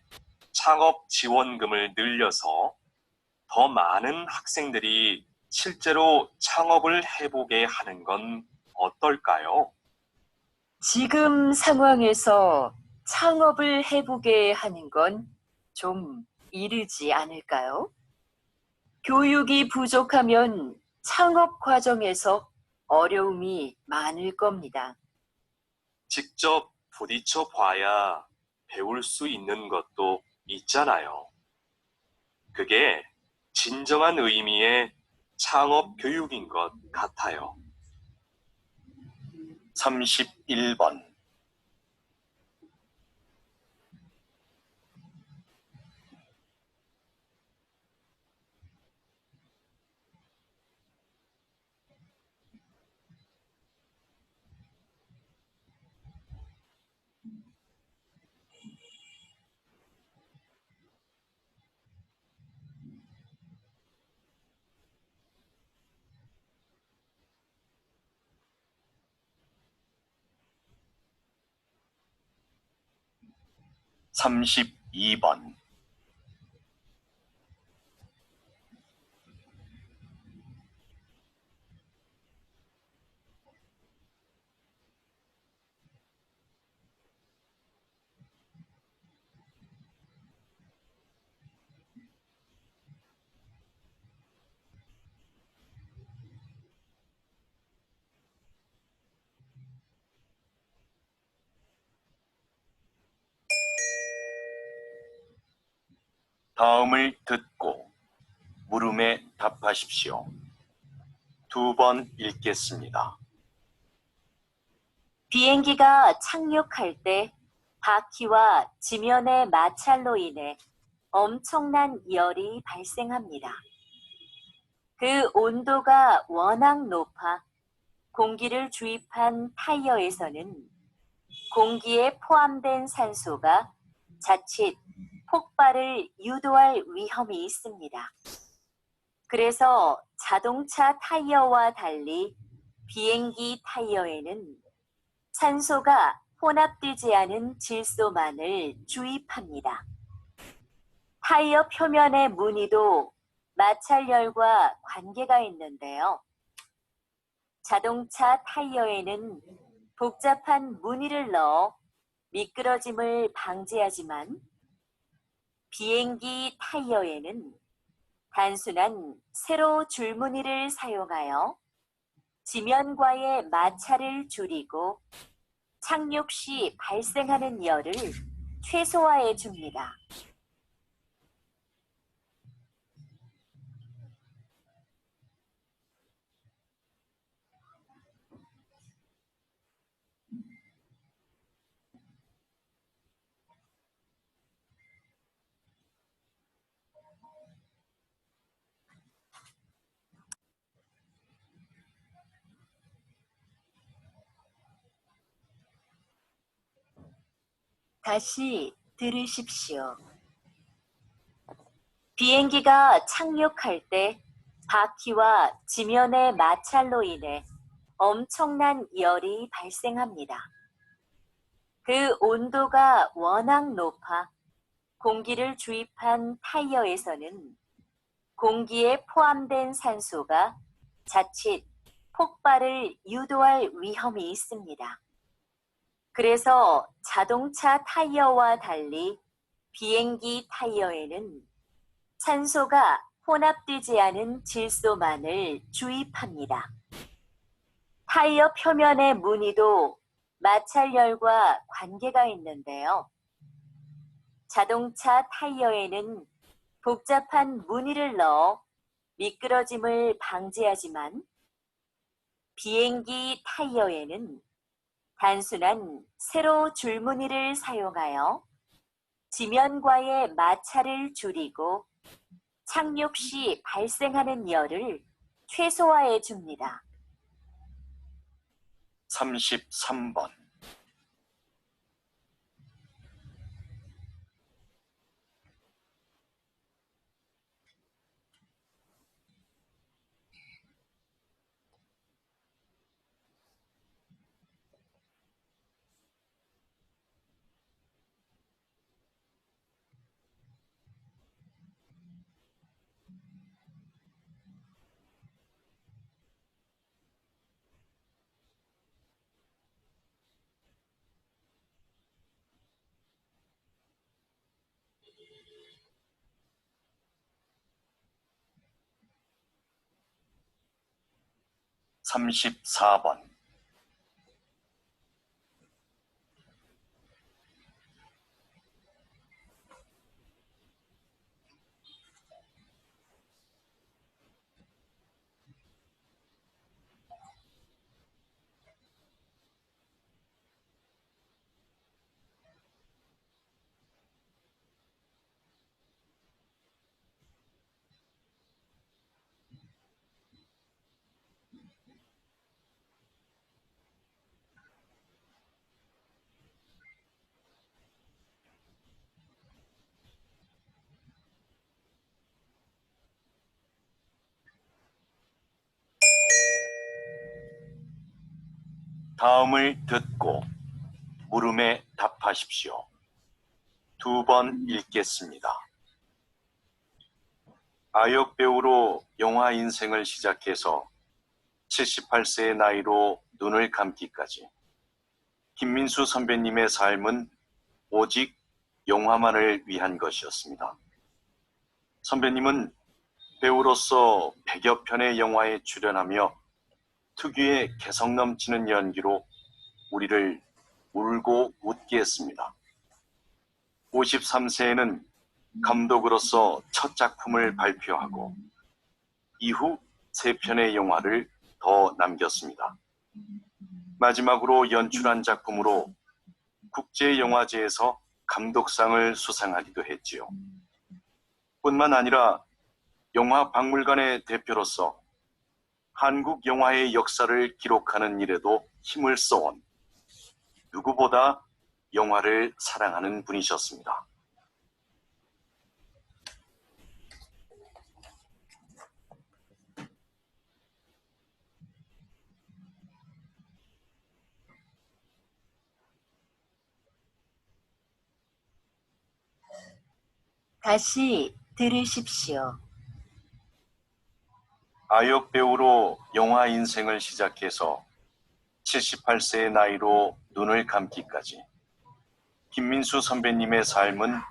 창업 지원금을 늘려서 더 많은 학생들이 실제로 창업을 해보게 하는 건 어떨까요? 지금 상황에서 창업을 해보게 하는 건 좀 이르지 않을까요? 교육이 부족하면 창업 과정에서 어려움이 많을 겁니다. 직접 부딪혀 봐야 배울 수 있는 것도 있잖아요. 그게 진정한 의미의 창업 교육인 것 같아요. 31번. 삼십이 번. 다음을 듣고 물음에 답하십시오. 2번 읽겠습니다. 비행기가 착륙할 때 바퀴와 지면의 마찰로 인해 엄청난 열이 발생합니다. 그 온도가 워낙 높아 공기를 주입한 타이어에서는 공기에 포함된 산소가 자칫 폭발을 유도할 위험이 있습니다. 그래서 자동차 타이어와 달리 비행기 타이어에는 산소가 혼합되지 않은 질소만을 주입합니다. 타이어 표면의 무늬도 마찰열과 관계가 있는데요. 자동차 타이어에는 복잡한 무늬를 넣어 미끄러짐을 방지하지만 비행기 타이어에는 단순한 세로 줄무늬를 사용하여 지면과의 마찰을 줄이고 착륙 시 발생하는 열을 최소화해 줍니다. 다시 들으십시오. 비행기가 착륙할 때 바퀴와 지면의 마찰로 인해 엄청난 열이 발생합니다. 그 온도가 워낙 높아 공기를 주입한 타이어에서는 공기에 포함된 산소가 자칫 폭발을 유도할 위험이 있습니다. 그래서 자동차 타이어와 달리 비행기 타이어에는 산소가 혼합되지 않은 질소만을 주입합니다. 타이어 표면의 무늬도 마찰열과 관계가 있는데요. 자동차 타이어에는 복잡한 무늬를 넣어 미끄러짐을 방지하지만 비행기 타이어에는 단순한 세로 줄무늬를 사용하여 지면과의 마찰을 줄이고 착륙 시 발생하는 열을 최소화해 줍니다. 33번. 삼십사 번. 다음을 듣고 물음에 답하십시오. 2번 읽겠습니다. 아역 배우로 영화 인생을 시작해서 78세의 나이로 눈을 감기까지 김민수 선배님의 삶은 오직 영화만을 위한 것이었습니다. 선배님은 배우로서 100여 편의 영화에 출연하며 특유의 개성 넘치는 연기로 우리를 울고 웃게 했습니다. 53세에는 감독으로서 첫 작품을 발표하고 이후 3편의 영화를 더 남겼습니다. 마지막으로 연출한 작품으로 국제영화제에서 감독상을 수상하기도 했지요. 뿐만 아니라 영화박물관의 대표로서 한국 영화의 역사를 기록하는 일에도 힘을 써온 누구보다 영화를 사랑하는 분이셨습니다. 다시 들으십시오. 아역 배우로 영화 인생을 시작해서 78세의 나이로 눈을 감기까지 김민수 선배님의 삶은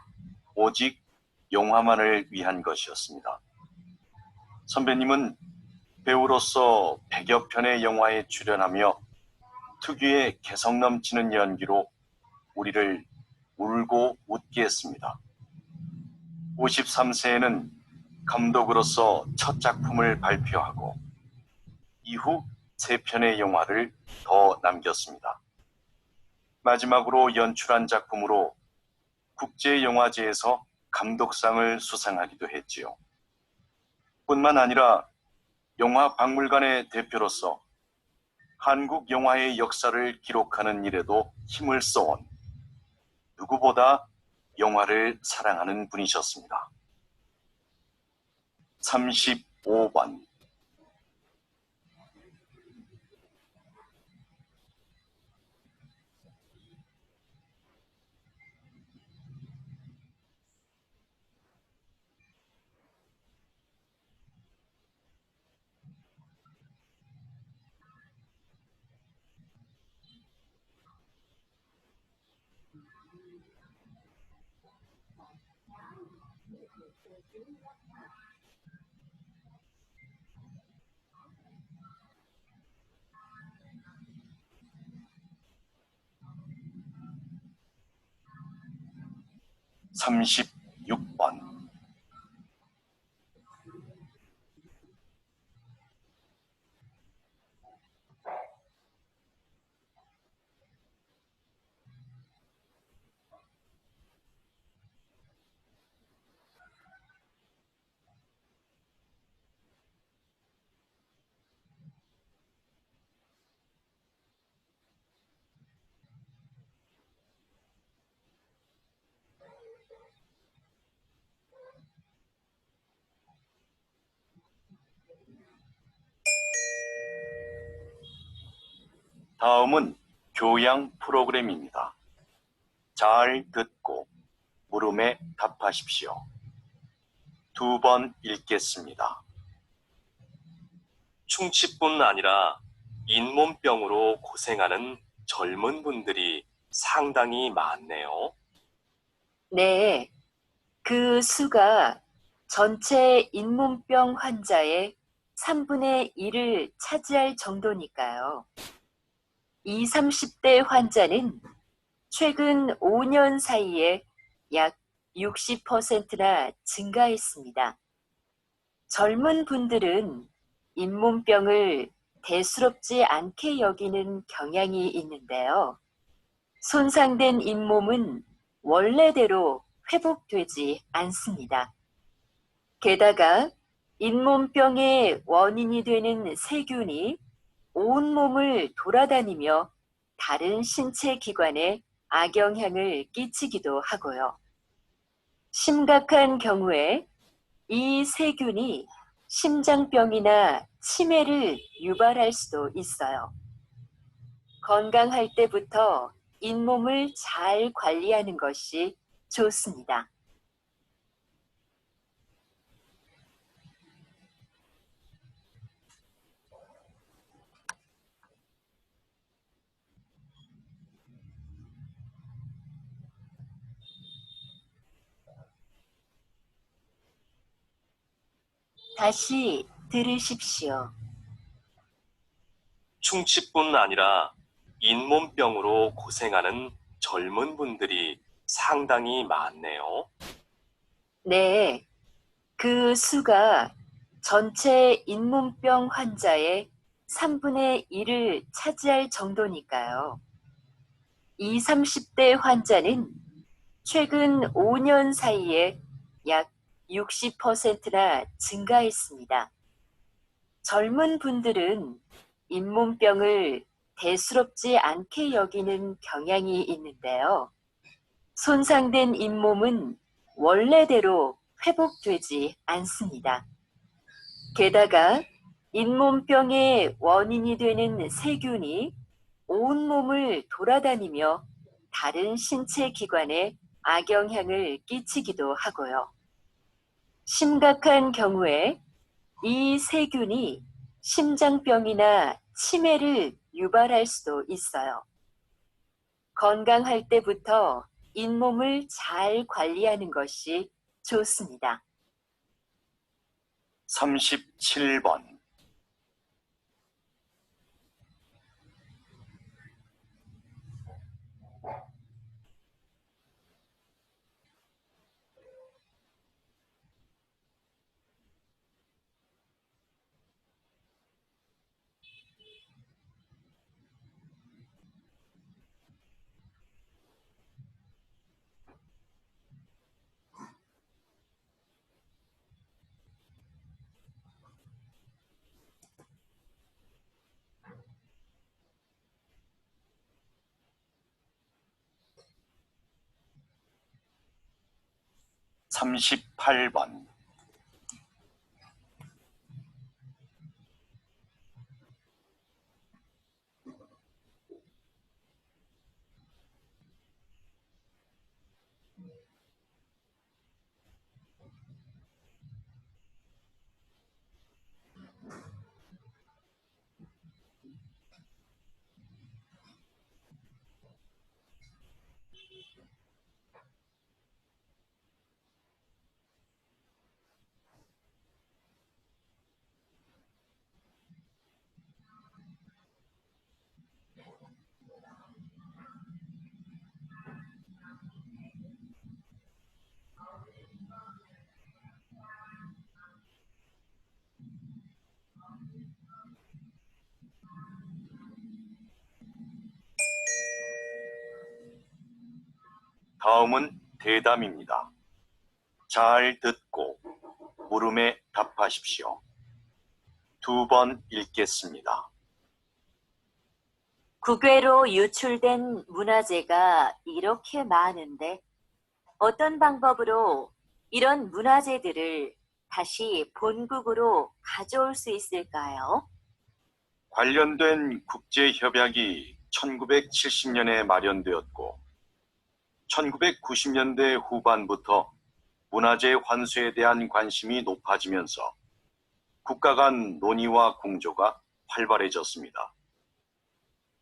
오직 영화만을 위한 것이었습니다. 선배님은 배우로서 100여 편의 영화에 출연하며 특유의 개성 넘치는 연기로 우리를 울고 웃게 했습니다. 53세에는 감독으로서 첫 작품을 발표하고 이후 3편의 영화를 더 남겼습니다. 마지막으로 연출한 작품으로 국제영화제에서 감독상을 수상하기도 했지요. 뿐만 아니라 영화박물관의 대표로서 한국 영화의 역사를 기록하는 일에도 힘을 써온 누구보다 영화를 사랑하는 분이셨습니다. 35번. 36번. 다음은 교양 프로그램입니다. 잘 듣고 물음에 답하십시오. 2번 읽겠습니다. 충치뿐 아니라 잇몸병으로 고생하는 젊은 분들이 상당히 많네요. 네, 그 수가 전체 잇몸병 환자의 3분의 1을 차지할 정도니까요. 20, 30대 환자는 최근 5년 사이에 약 60%나 증가했습니다. 젊은 분들은 잇몸병을 대수롭지 않게 여기는 경향이 있는데요. 손상된 잇몸은 원래대로 회복되지 않습니다. 게다가 잇몸병의 원인이 되는 세균이 온몸을 돌아다니며 다른 신체 기관에 악영향을 끼치기도 하고요. 심각한 경우에 이 세균이 심장병이나 치매를 유발할 수도 있어요. 건강할 때부터 잇몸을 잘 관리하는 것이 좋습니다. 다시 들으십시오. 충치뿐 아니라 잇몸병으로 고생하는 젊은 분들이 상당히 많네요. 네, 그 수가 전체 잇몸병 환자의 3분의 1을 차지할 정도니까요. 20, 30대 환자는 최근 5년 사이에 약 60%나 증가했습니다. 젊은 분들은 잇몸병을 대수롭지 않게 여기는 경향이 있는데요. 손상된 잇몸은 원래대로 회복되지 않습니다. 게다가 잇몸병의 원인이 되는 세균이 온몸을 돌아다니며 다른 신체 기관에 악영향을 끼치기도 하고요. 심각한 경우에 이 세균이 심장병이나 치매를 유발할 수도 있어요. 건강할 때부터 잇몸을 잘 관리하는 것이 좋습니다. 37번. 삼십팔 번. 다음은 대담입니다. 잘 듣고 물음에 답하십시오. 2번 읽겠습니다. 국외로 유출된 문화재가 이렇게 많은데 어떤 방법으로 이런 문화재들을 다시 본국으로 가져올 수 있을까요? 관련된 국제협약이 1970년에 마련되었고 1990년대 후반부터 문화재 환수에 대한 관심이 높아지면서 국가 간 논의와 공조가 활발해졌습니다.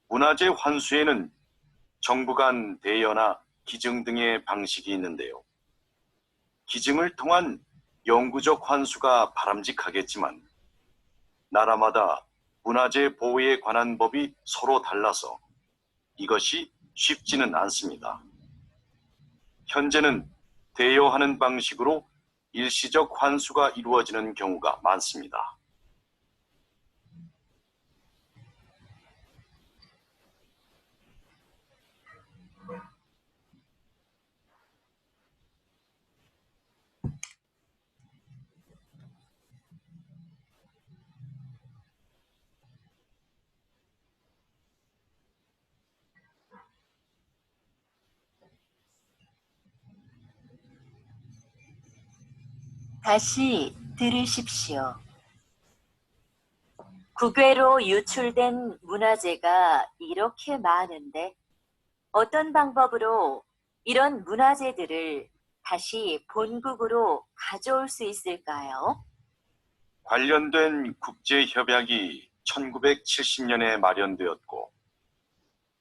문화재 환수에는 정부 간 대여나 기증 등의 방식이 있는데요. 기증을 통한 영구적 환수가 바람직하겠지만 나라마다 문화재 보호에 관한 법이 서로 달라서 이것이 쉽지는 않습니다. 현재는 대여하는 방식으로 일시적 환수가 이루어지는 경우가 많습니다. 다시 들으십시오. 국외로 유출된 문화재가 이렇게 많은데 어떤 방법으로 이런 문화재들을 다시 본국으로 가져올 수 있을까요? 관련된 국제협약이 1970년에 마련되었고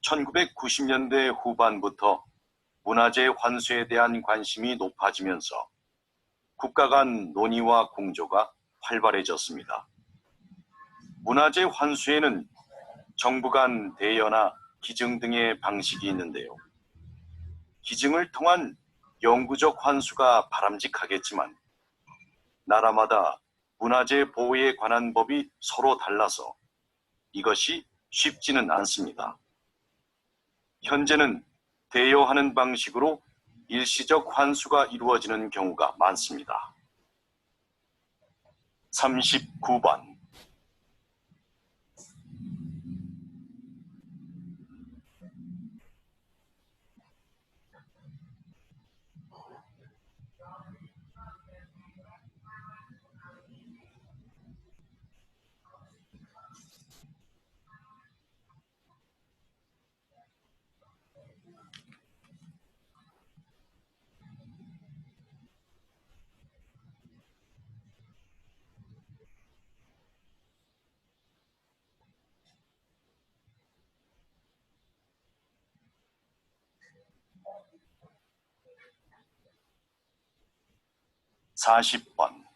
1990년대 후반부터 문화재 환수에 대한 관심이 높아지면서 국가 간 논의와 공조가 활발해졌습니다. 문화재 환수에는 정부 간 대여나 기증 등의 방식이 있는데요. 기증을 통한 영구적 환수가 바람직하겠지만 나라마다 문화재 보호에 관한 법이 서로 달라서 이것이 쉽지는 않습니다. 현재는 대여하는 방식으로 일시적 환수가 이루어지는 경우가 많습니다. 39번 (40번)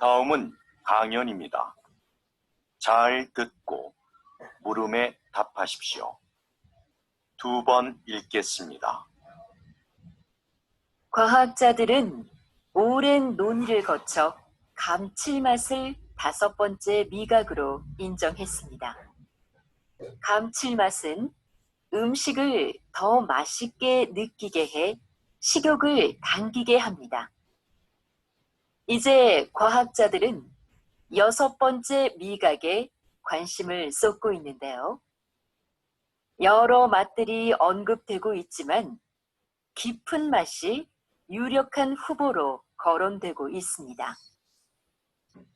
다음은 강연입니다. 잘 듣고 물음에 답하십시오. 2번 읽겠습니다. 과학자들은 오랜 논의를 거쳐 감칠맛을 5번째 미각으로 인정했습니다. 감칠맛은 음식을 더 맛있게 느끼게 해 식욕을 당기게 합니다. 이제 과학자들은 6번째 미각에 관심을 쏟고 있는데요. 여러 맛들이 언급되고 있지만 깊은 맛이 유력한 후보로 거론되고 있습니다.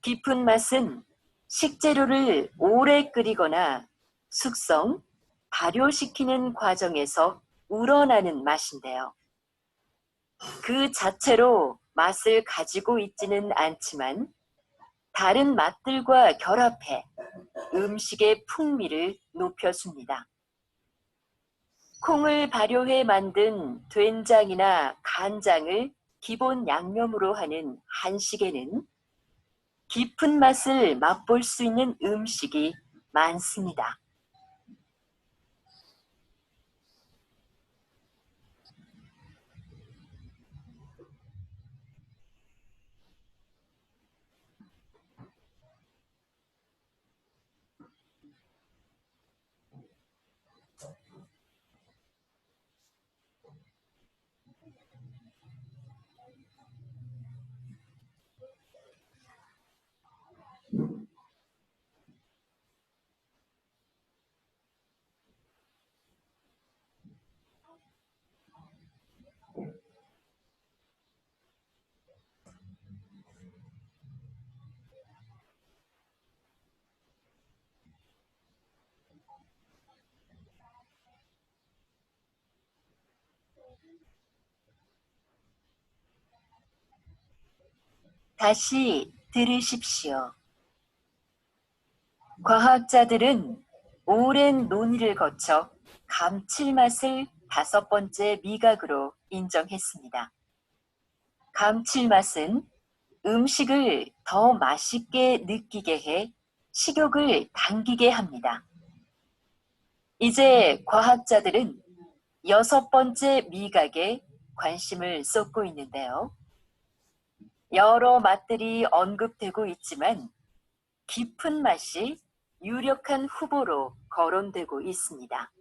깊은 맛은 식재료를 오래 끓이거나 숙성, 발효시키는 과정에서 우러나는 맛인데요. 그 자체로 맛을 가지고 있지는 않지만 다른 맛들과 결합해 음식의 풍미를 높여줍니다. 콩을 발효해 만든 된장이나 간장을 기본 양념으로 하는 한식에는 깊은 맛을 맛볼 수 있는 음식이 많습니다. 다시 들으십시오. 과학자들은 오랜 논의를 거쳐 감칠맛을 5번째 미각으로 인정했습니다. 감칠맛은 음식을 더 맛있게 느끼게 해 식욕을 당기게 합니다. 이제 과학자들은 6번째 미각에 관심을 쏟고 있는데요. 여러 맛들이 언급되고 있지만 깊은 맛이 유력한 후보로 거론되고 있습니다.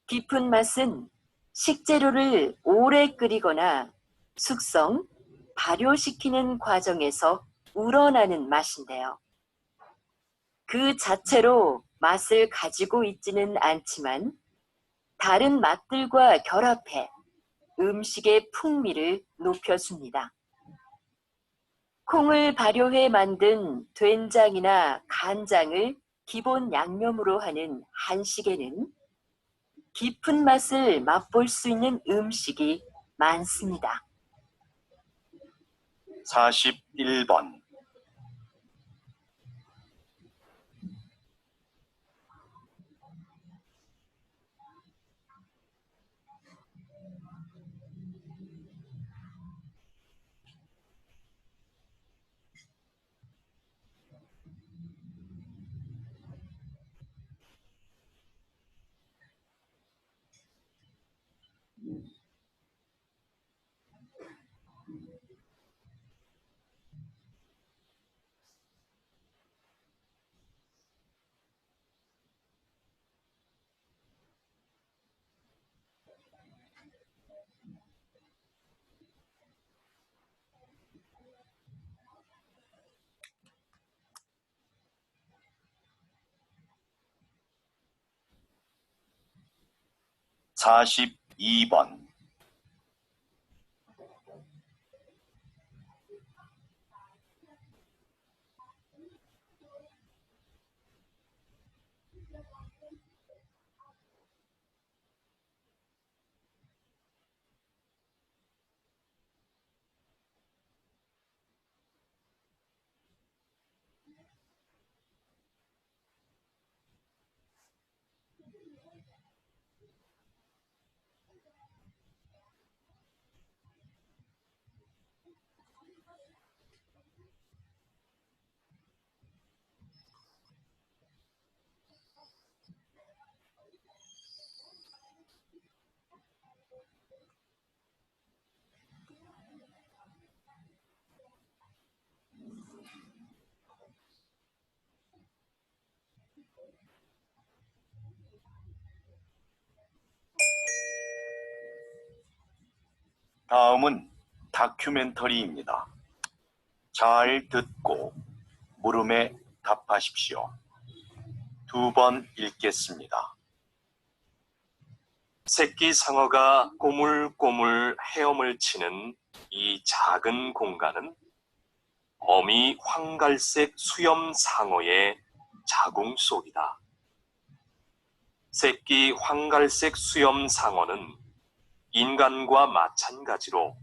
깊은 맛은 식재료를 오래 끓이거나 숙성, 발효시키는 과정에서 우러나는 맛인데요. 그 자체로 맛을 가지고 있지는 않지만 다른 맛들과 결합해 음식의 풍미를 높여줍니다. 콩을 발효해 만든 된장이나 간장을 기본 양념으로 하는 한식에는 깊은 맛을 맛볼 수 있는 음식이 많습니다. 41번. (42번) 다음은 다큐멘터리입니다. 잘 듣고 물음에 답하십시오. 2번 읽겠습니다. 새끼 상어가 꼬물꼬물 헤엄을 치는 이 작은 공간은 어미 황갈색 수염 상어의 자궁 속이다. 새끼 황갈색 수염 상어는 인간과 마찬가지로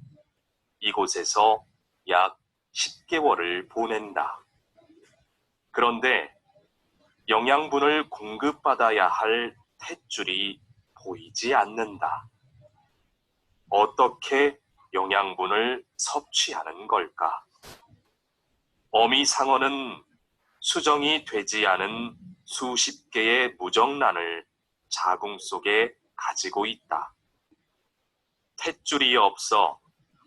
이곳에서 약 10개월을 보낸다. 그런데 영양분을 공급받아야 할 탯줄이 보이지 않는다. 어떻게 영양분을 섭취하는 걸까? 어미상어는 수정이 되지 않은 수십 개의 무정란을 자궁 속에 가지고 있다. 탯줄이 없어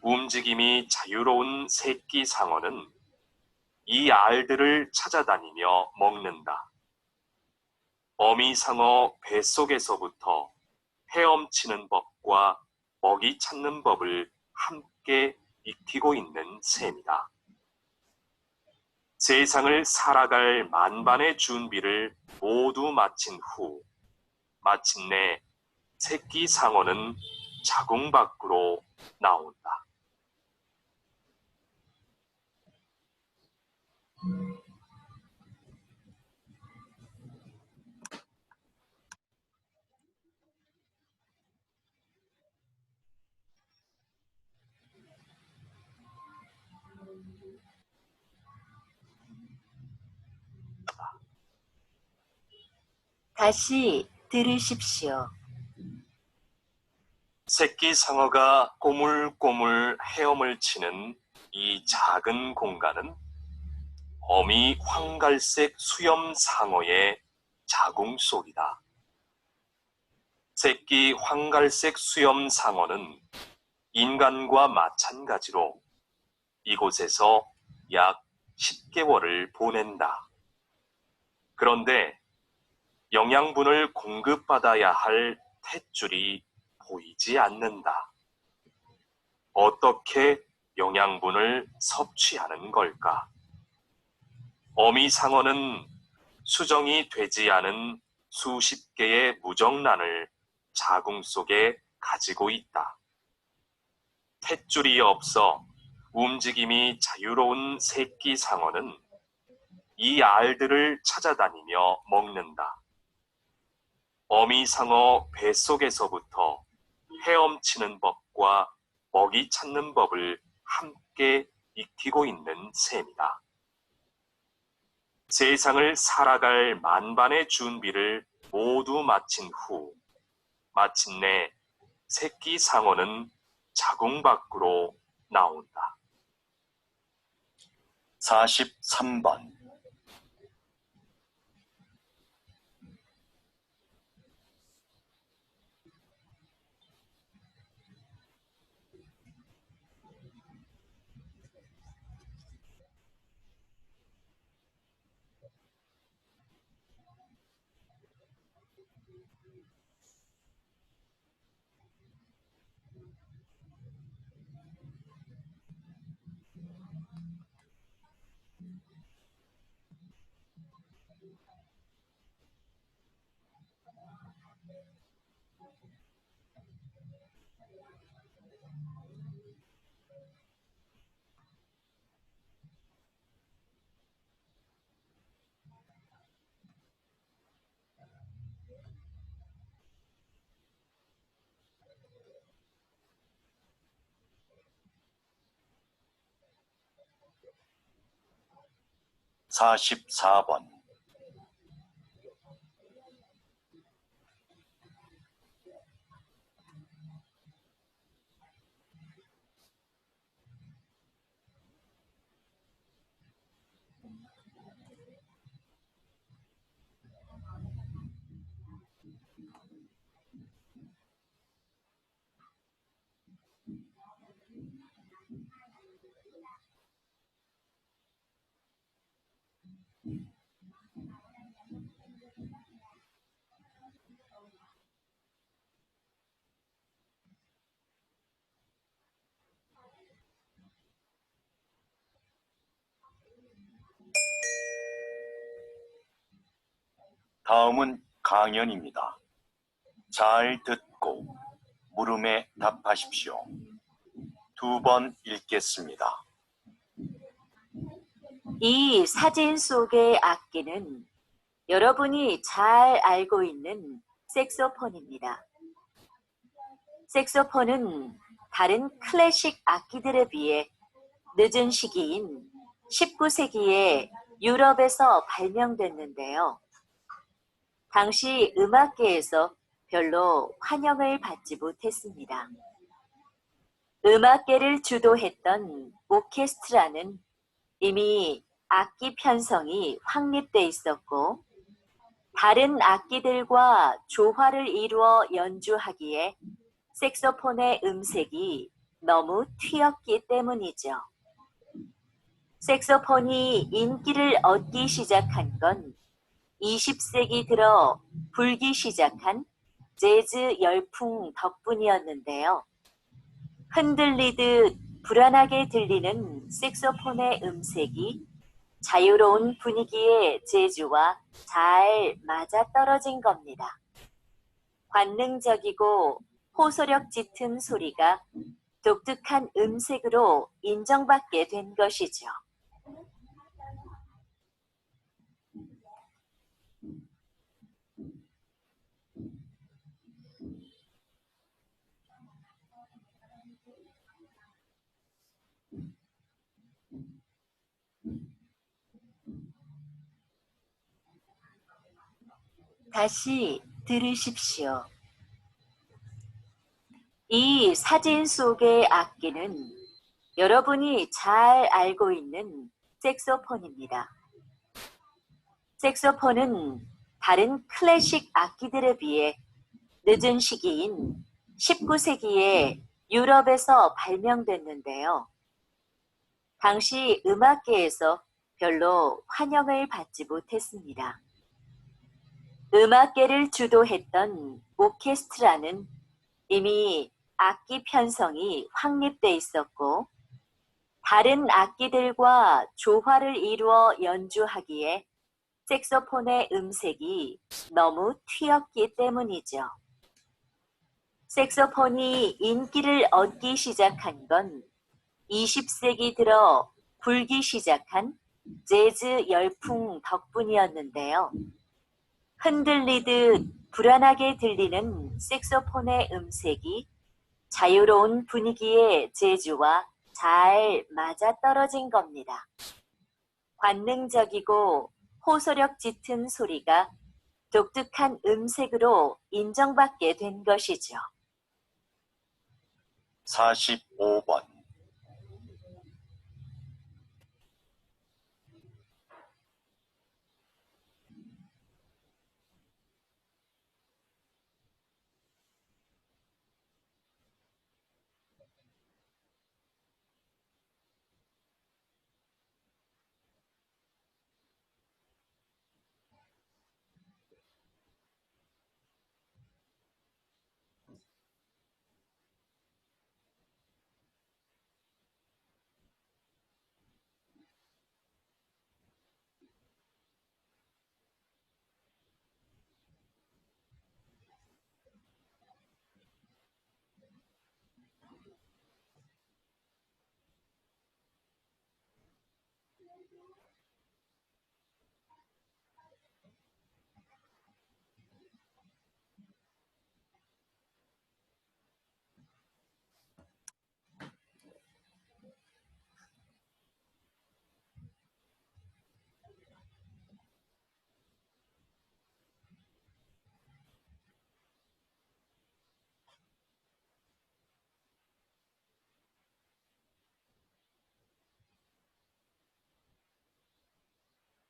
움직임이 자유로운 새끼 상어는 이 알들을 찾아다니며 먹는다. 어미상어 뱃속에서부터 헤엄치는 법과 먹이 찾는 법을 함께 익히고 있는 셈이다. 세상을 살아갈 만반의 준비를 모두 마친 후 마침내 새끼 상어는 자궁 밖으로 나온다. 다시 들으십시오. 새끼 상어가 꼬물꼬물 헤엄을 치는 이 작은 공간은 어미 황갈색 수염 상어의 자궁 속이다. 새끼 황갈색 수염 상어는 인간과 마찬가지로 이곳에서 약 10개월을 보낸다. 그런데 영양분을 공급받아야 할 탯줄이 보이지 않는다. 어떻게 영양분을 섭취하는 걸까? 어미 상어는 수정이 되지 않은 수십 개의 무정란을 자궁 속에 가지고 있다. 탯줄이 없어 움직임이 자유로운 새끼 상어는 이 알들을 찾아다니며 먹는다. 어미 상어 뱃속에서부터 헤엄치는 법과 먹이 찾는 법을 함께 익히고 있는 셈이다. 세상을 살아갈 만반의 준비를 모두 마친 후 마침내 새끼 상어는 자궁 밖으로 나온다. 43번. 사십사 번. 다음은 강연입니다. 잘 듣고 물음에 답하십시오. 2번 읽겠습니다. 이 사진 속의 악기는 여러분이 잘 알고 있는 색소폰입니다. 색소폰은 다른 클래식 악기들에 비해 늦은 시기인 19세기에 유럽에서 발명됐는데요. 당시 음악계에서 별로 환영을 받지 못했습니다. 음악계를 주도했던 오케스트라는 이미 악기 편성이 확립돼 있었고, 다른 악기들과 조화를 이루어 연주하기에 색소폰의 음색이 너무 튀었기 때문이죠. 색소폰이 인기를 얻기 시작한 건 20세기 들어 불기 시작한 재즈 열풍 덕분이었는데요. 흔들리듯 불안하게 들리는 색소폰의 음색이 자유로운 분위기의 재즈와 잘 맞아떨어진 겁니다. 관능적이고 호소력 짙은 소리가 독특한 음색으로 인정받게 된 것이죠. 다시 들으십시오. 이 사진 속의 악기는 여러분이 잘 알고 있는 색소폰입니다. 색소폰은 다른 클래식 악기들에 비해 늦은 시기인 19세기에 유럽에서 발명됐는데요. 당시 음악계에서 별로 환영을 받지 못했습니다. 음악계를 주도했던 오케스트라는 이미 악기 편성이 확립돼 있었고, 다른 악기들과 조화를 이루어 연주하기에 색소폰의 음색이 너무 튀었기 때문이죠. 색소폰이 인기를 얻기 시작한 건 20세기 들어 불기 시작한 재즈 열풍 덕분이었는데요. 흔들리듯 불안하게 들리는 색소폰의 음색이 자유로운 분위기의 재즈와 잘 맞아떨어진 겁니다. 관능적이고 호소력 짙은 소리가 독특한 음색으로 인정받게 된 것이죠. 45번.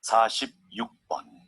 (46번)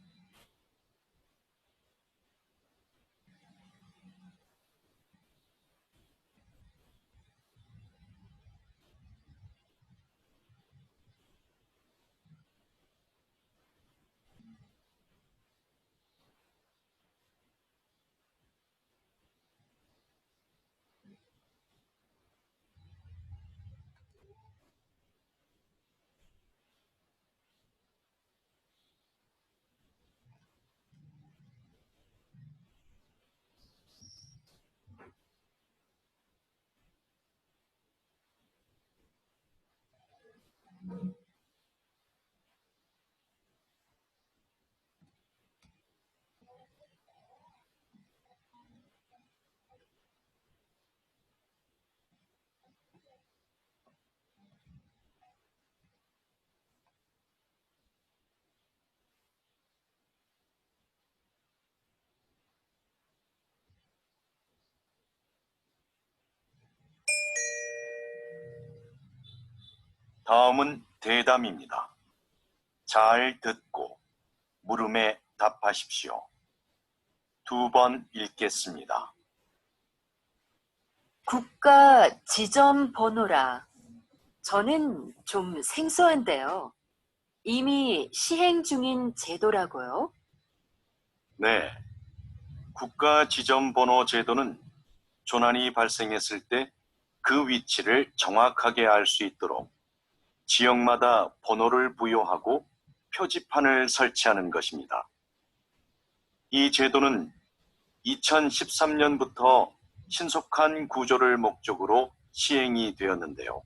다음은 대담입니다. 잘 듣고 물음에 답하십시오. 2번 읽겠습니다. 국가 지점 번호라. 저는 좀 생소한데요. 이미 시행 중인 제도라고요? 네. 국가 지점 번호 제도는 조난이 발생했을 때 그 위치를 정확하게 알 수 있도록 지역마다 번호를 부여하고 표지판을 설치하는 것입니다. 이 제도는 2013년부터 신속한 구조를 목적으로 시행이 되었는데요.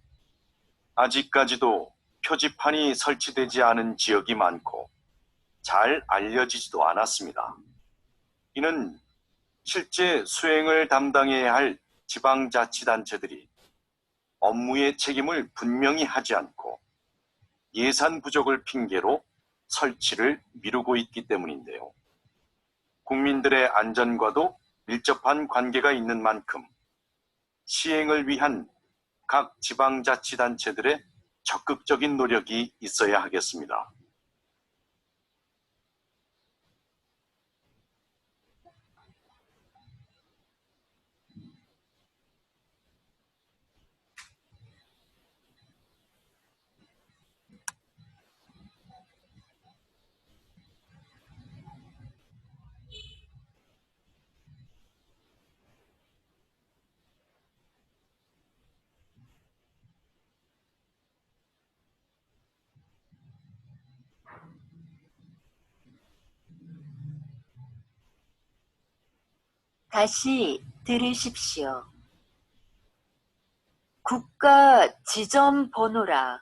아직까지도 표지판이 설치되지 않은 지역이 많고 잘 알려지지도 않았습니다. 이는 실제 수행을 담당해야 할 지방자치단체들이 업무의 책임을 분명히 하지 않고 예산 부족을 핑계로 설치를 미루고 있기 때문인데요. 국민들의 안전과도 밀접한 관계가 있는 만큼 시행을 위한 각 지방자치단체들의 적극적인 노력이 있어야 하겠습니다. 다시 들으십시오. 국가 지점 번호라.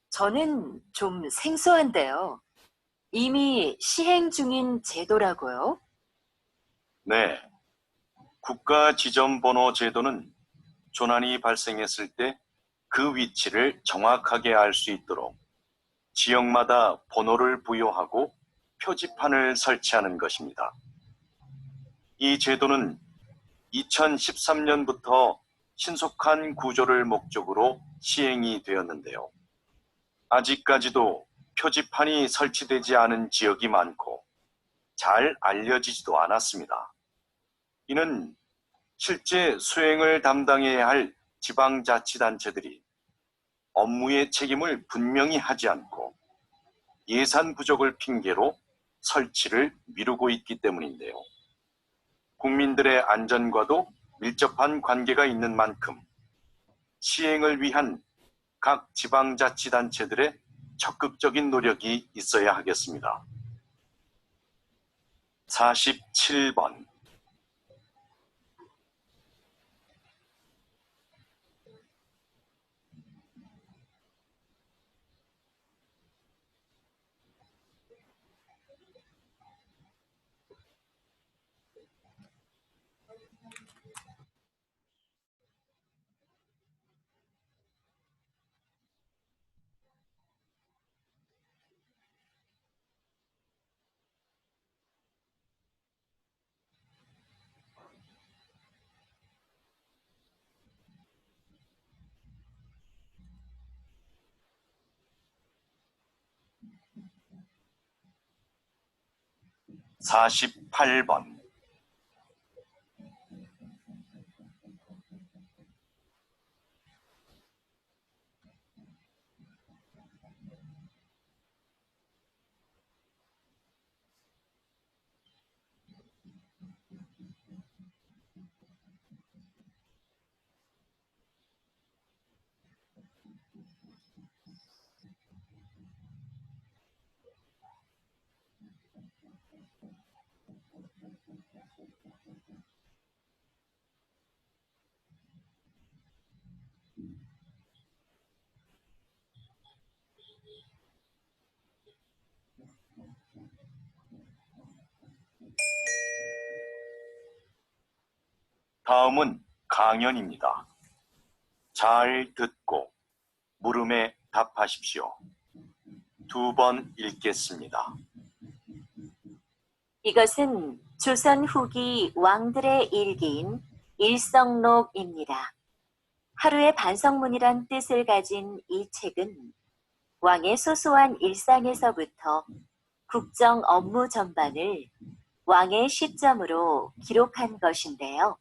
저는 좀 생소한데요. 이미 시행 중인 제도라고요? 네. 국가 지점 번호 제도는 조난이 발생했을 때 그 위치를 정확하게 알 수 있도록 지역마다 번호를 부여하고 표지판을 설치하는 것입니다. 이 제도는 2013년부터 신속한 구조를 목적으로 시행이 되었는데요. 아직까지도 표지판이 설치되지 않은 지역이 많고 잘 알려지지도 않았습니다. 이는 실제 수행을 담당해야 할 지방자치단체들이 업무의 책임을 분명히 하지 않고 예산 부족을 핑계로 설치를 미루고 있기 때문인데요. 국민들의 안전과도 밀접한 관계가 있는 만큼 시행을 위한 각 지방자치단체들의 적극적인 노력이 있어야 하겠습니다. 47번 (48번) 다음은 강연입니다. 잘 듣고 물음에 답하십시오. 2번 읽겠습니다. 이것은 조선 후기 왕들의 일기인 일성록입니다. 하루의 반성문이란 뜻을 가진 이 책은 왕의 소소한 일상에서부터 국정 업무 전반을 왕의 시점으로 기록한 것인데요.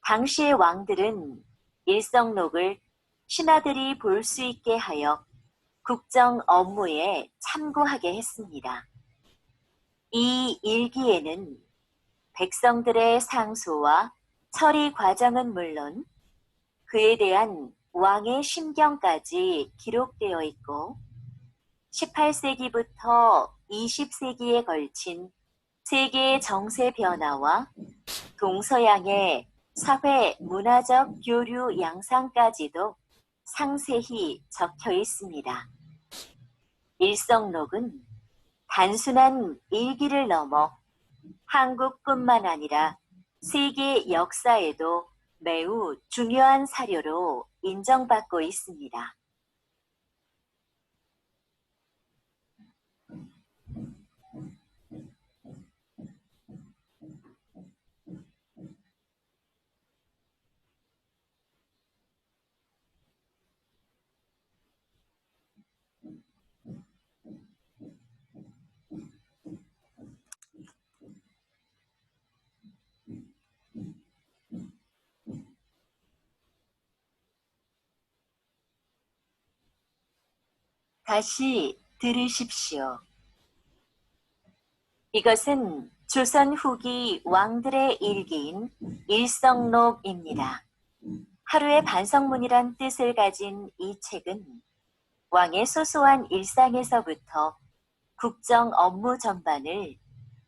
당시의 왕들은 일성록을 신하들이 볼 수 있게 하여 국정 업무에 참고하게 했습니다. 이 일기에는 백성들의 상소와 처리 과정은 물론 그에 대한 왕의 심경까지 기록되어 있고 18세기부터 20세기에 걸친 세계의 정세 변화와 동서양의 사회 문화적 교류 양상까지도 상세히 적혀 있습니다. 일성록은 단순한 일기를 넘어 한국뿐만 아니라 세계 역사에도 매우 중요한 사료로 인정받고 있습니다. 다시 들으십시오. 이것은 조선 후기 왕들의 일기인 일성록입니다. 하루의 반성문이란 뜻을 가진 이 책은 왕의 소소한 일상에서부터 국정 업무 전반을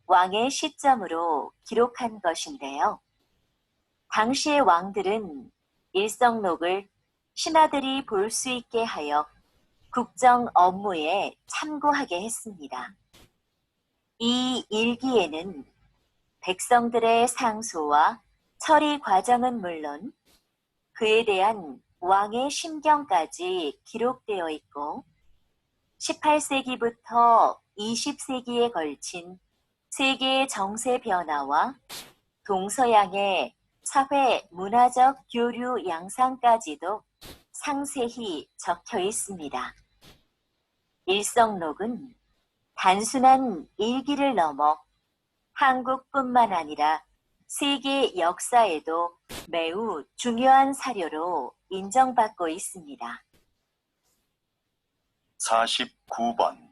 왕의 시점으로 기록한 것인데요. 당시의 왕들은 일성록을 신하들이 볼 수 있게 하여 국정 업무에 참고하게 했습니다. 이 일기에는 백성들의 상소와 처리 과정은 물론 그에 대한 왕의 심경까지 기록되어 있고 18세기부터 20세기에 걸친 세계의 정세 변화와 동서양의 사회 문화적 교류 양상까지도 상세히 적혀 있습니다. 일성록은 단순한 일기를 넘어 한국뿐만 아니라 세계 역사에도 매우 중요한 사료로 인정받고 있습니다. 49번.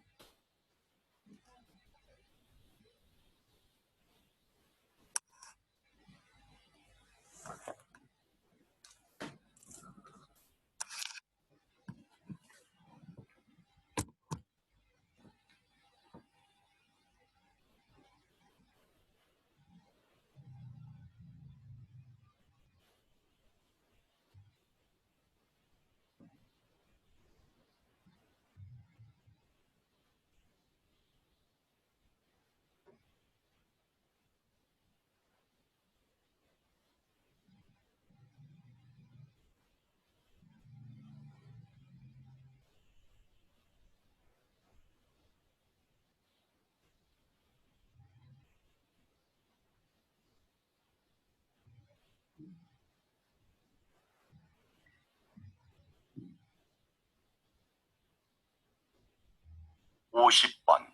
(50번)